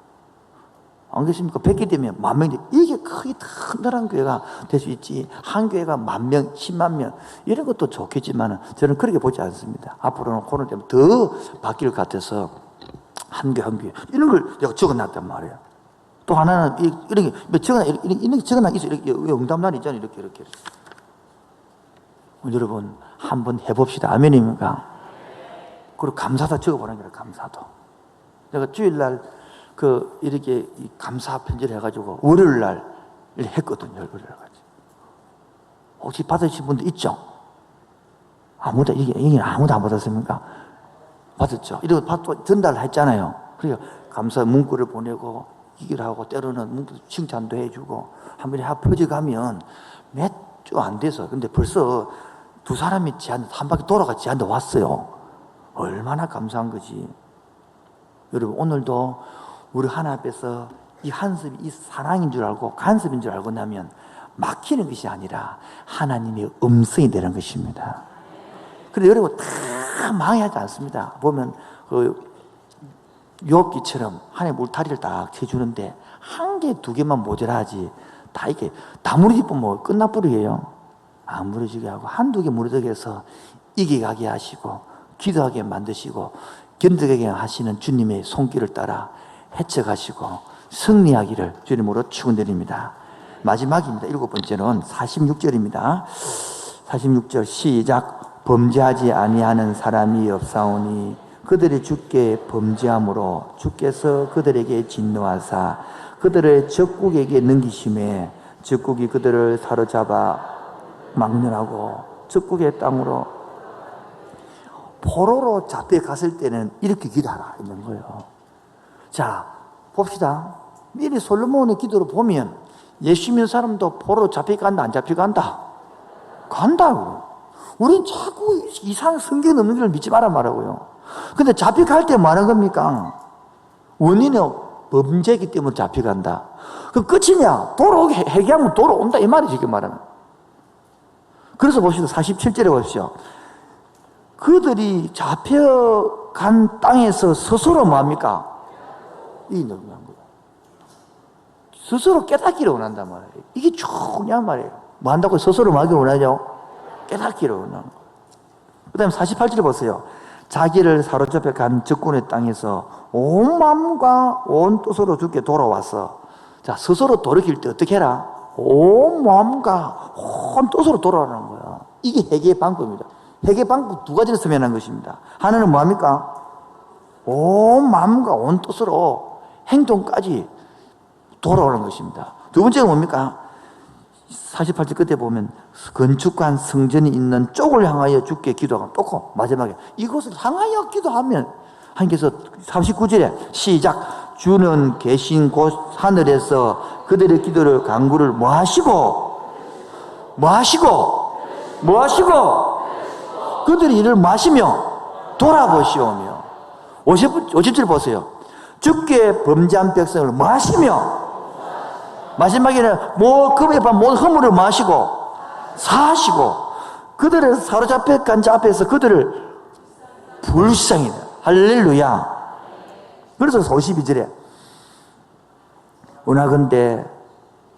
안 그렇습니까? 100개 되면 10,000명이 이게 크게 튼튼한 교회가 될 수 있지. 한 교회가 10,000명, 10만 명 이런 것도 좋겠지만 저는 그렇게 보지 않습니다. 앞으로는 코로나 때문에 더 바뀔 것 같아서 한 교회 이런 걸 내가 적어놨단 말이에요. 또 하나는 이렇게 적어놔 있어요. 이렇게 응답란 있잖아요. 이렇게. 여러분 한번 해봅시다. 아멘입니까? 그리고 감사도 적어보는 거예요. 감사도. 내가 주일날 이렇게 감사 편지를 해가지고 월요일날 했거든요. 월요일날. 혹시 받으신 분들 있죠? 이게 아무도 안 받았습니까? 받았죠? 이런 거 전달을 했잖아요. 그래서 감사 문구를 보내고 기기를 하고 때로는 문구 칭찬도 해주고 한 번에 퍼져가면 몇 주 안 돼서 근데 벌써 두 사람이 한 바퀴 돌아가 지한테 왔어요. 얼마나 감사한 거지. 여러분 오늘도 우리 하나님 앞에서 이 한습이 이 사랑인 줄 알고 간섭인 줄 알고 나면 막히는 것이 아니라 하나님의 음성이 되는 것입니다. 그런데 여러분 다 망하지 않습니다. 보면 욥기처럼 하나님 울타리를 딱 쳐주는데 한 개, 두 개만 모자라지 다 이렇게 다 무너지면 뭐 끝나버리게요. 안 무너지게 하고 한두 개 무너지게 해서 이겨가게 하시고 기도하게 만드시고 견디게 하시는 주님의 손길을 따라 헤쳐가시고 승리하기를 주님으로 축원드립니다. 마지막입니다. 7번째는 46절입니다. 46절 시작. 범죄하지 아니하는 사람이 없사오니 그들이 주께 범죄함으로 주께서 그들에게 진노하사 그들의 적국에게 넘기심에 적국이 그들을 사로잡아 막론하고 적국의 땅으로 포로로 잡혀갔을 때는 이렇게 기도하라 있는 거예요. 자, 봅시다. 미리 솔로몬의 기도를 보면 예수 믿는 사람도 포로로 잡혀간다 안 잡혀간다? 간다고. 우린 자꾸 이상한 성경 없는 걸 믿지 말란 말하고요. 근데 잡혀갈 때 뭐 하는 겁니까? 원인은 범죄이기 때문에 잡혀간다. 그럼 끝이냐? 돌아오게 회개하면 돌아온다 이 말이지 그 말은. 그래서 보시죠. 47절에 보십시오. 그들이 잡혀간 땅에서 스스로 뭐합니까? 이 너무한 거예요. 스스로 깨닫기를 원한단 말이에요. 이게 중요한 말이에요. 뭐 한다고 스스로 뭐 하기를 원하죠? 깨닫기를 원하는 거예요. 그 다음에 48절 보세요. 자기를 사로잡혀 간 적군의 땅에서 온 마음과 온 뜻으로 주께 돌아왔어. 자, 스스로 돌이킬 때 어떻게 해라? 온 마음과 온 뜻으로 돌아오라는 거야. 이게 회개의 방법입니다. 회개 방법 두 가지를 설명한 것입니다. 하나는 뭐합니까? 온 마음과 온 뜻으로 행동까지 돌아오는 것입니다. 두 번째가 뭡니까? 48절 끝에 보면 건축한 성전이 있는 쪽을 향하여 주께 기도하고 또 마지막에 이곳을 향하여 기도하면 하나님께서 39절에 시작. 주는 계신 곳 하늘에서 그들의 기도를 간구를 뭐 하시고 그들이 이를 마시며 돌아보시오며 50절 보세요. 주께 범죄한 백성을 마시며 마지막에는 금에 반 모든 허물을 마시고 사하시고 그들을 사로잡혀 간 자 앞에서 그들을 불쌍히 할렐루야. 그래서 52절에 원하건대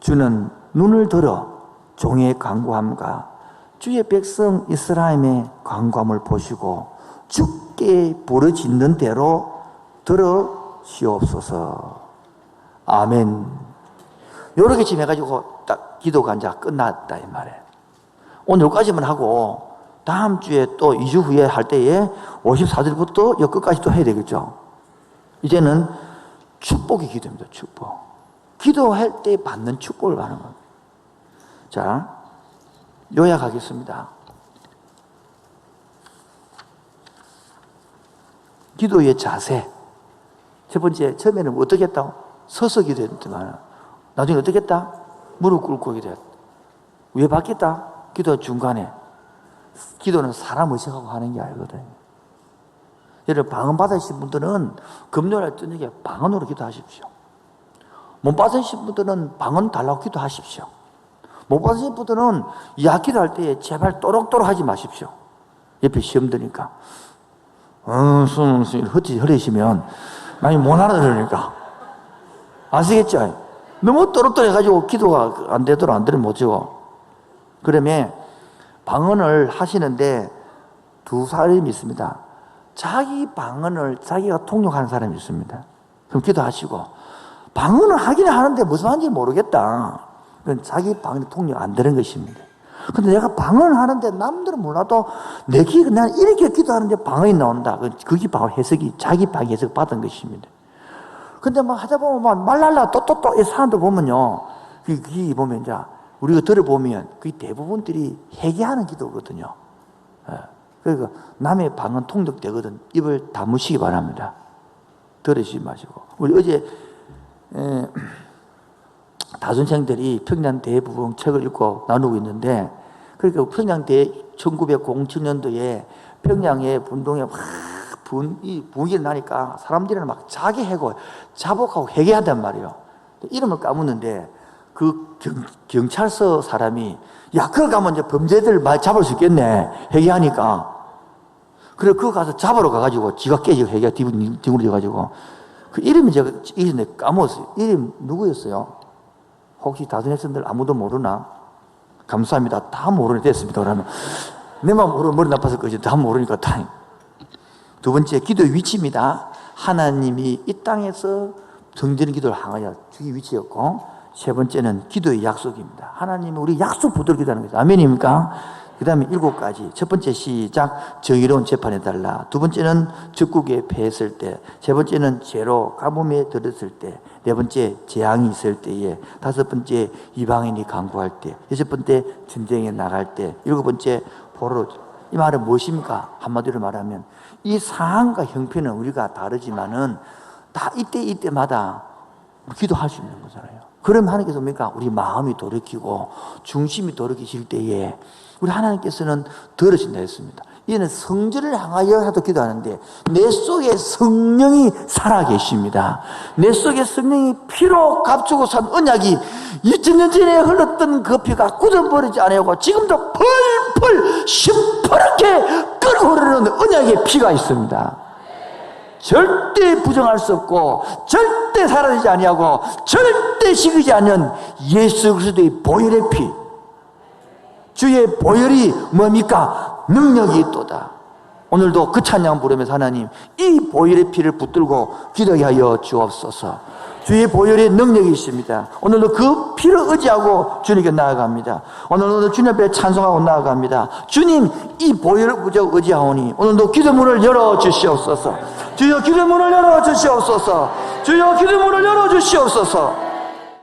주는 눈을 들어 종의 간구함과 주의 백성 이스라엘의 간구함을 보시고 주께 부르짖는 대로 들으시옵소서. 아멘. 요렇게 지금 해가지고 딱 기도가 이제 끝났다 이 말이에요. 오늘 여기까지만 하고 다음 주에 또 2주 후에 할 때에 54절부터 여 끝까지 또 해야 되겠죠. 이제는 축복의 기도입니다. 축복. 기도할 때 받는 축복을 받는 겁니다. 자, 요약하겠습니다. 기도의 자세. 첫 번째, 처음에는 어떻게 했다고? 서서 기도했더만 나중에 어떻게 했다? 무릎 꿇고 기도했다. 왜 받겠다? 기도 중간에. 기도는 사람 의식하고 하는 게 아니거든요. 여러분, 방언 받으신 분들은 금요일 저녁에 방언으로 기도하십시오. 못 받으신 분들은 방언 달라고 기도하십시오. 못 받으신 분들은 야 기도할 때 제발 또록또록 하지 마십시오. 옆에 시험 드니까 헛짓 흐리시면 많이 못 알아들으니까 아시겠죠? 너무 또록또록 해가지고 기도가 안 되도록 안 되면 못 지워. 그러면 방언을 하시는데 두 사람이 있습니다. 자기 방언을 자기가 통역하는 사람이 있습니다. 그럼 기도하시고, 방언을 하긴 하는데 무슨 말인지 모르겠다. 그건 자기 방언이 통역 안 되는 것입니다. 근데 내가 방언을 하는데 남들은 몰라도 난 이렇게 기도하는데 방언이 나온다. 그게 바로 해석이 자기 방언 해석 받은 것입니다. 근데 막 하다 보면 말랄라 또또또 이 사람들 보면요. 그게 보면 이제 우리가 들어보면 그게 대부분들이 회개하는 기도거든요. 그러니까 남의 방언 통역되거든. 입을 다무시기 바랍니다. 들으시지 마시고. 우리 어제 다순생들이 평양대부흥 책을 읽고 나누고 있는데, 그러니까 평양대 1907년도에 평양의 분동에 막 부흥이 나니까 사람들은 막 자기 해고 자복하고 회개한단 말이에요. 이름을 까먹는데 그 경찰서 사람이 야 그거 가면 이제 범죄들 많이 잡을 수 있겠네 회개하니까. 그래 그거 가서 잡으러 가가지고 지가 깨지고 회개가 뒹굴려가지고 그 이름이 제가 까먹었어요. 이름 누구였어요? 혹시 다순회생들 아무도 모르나? 감사합니다. 다 모르게 됐습니다. 그러면 내만 모르면 머리 나빠서 그지 다 모르니까 다행. 두 번째 기도의 위치입니다. 하나님이 이 땅에서 정드는 기도를 향하여 주기 위치였고, 세 번째는 기도의 약속입니다. 하나님이 우리 약속 붙들고 기도하는 거죠. 아멘입니까? 그 다음에 7가지. 첫 번째 시작, 정의로운 재판해달라. 두 번째는 적국에 패했을 때. 세 번째는 죄로 가뭄에 들었을 때. 네 번째 재앙이 있을 때에. 다섯 번째 이방인이 강구할 때. 여섯 번째 전쟁에 나갈 때. 일곱 번째 포로. 이 말은 무엇입니까? 한마디로 말하면 이 상황과 형편은 우리가 다르지만은 다 이때마다 기도할 수 있는 거잖아요. 그럼 하나님께서 뭡니까? 우리 마음이 돌이키고 중심이 돌이키실 때에 우리 하나님께서는 들으신다 했습니다. 이는 성전을 향하여 하도 기도하는데 내 속에 성령이 살아계십니다. 내 속에 성령이 피로 값주고 산 언약이 2000년 전에 흘렀던 그 피가 굳어버리지 않고 지금도 펄펄 시퍼렇게 끓어오르는 언약의 피가 있습니다. 절대 부정할 수 없고 절대 사라지지 아니하고 절대 식이지 않는 예수 그리스도의 보혈의 피. 주의 보혈이 뭡니까? 능력이 있도다. 오늘도 그 찬양 부르면서 하나님 이 보혈의 피를 붙들고 기도하게 하여 주옵소서. 주의 보혈의 능력이 있습니다. 오늘도 그 피를 의지하고 주님께 나아갑니다. 오늘도 주님 앞에 찬송하고 나아갑니다. 주님 이 보혈을 의지하오니 오늘도 기도문을 열어주시옵소서. 주여 기도문을 열어주시옵소서. 주여 기도문을 열어주시옵소서.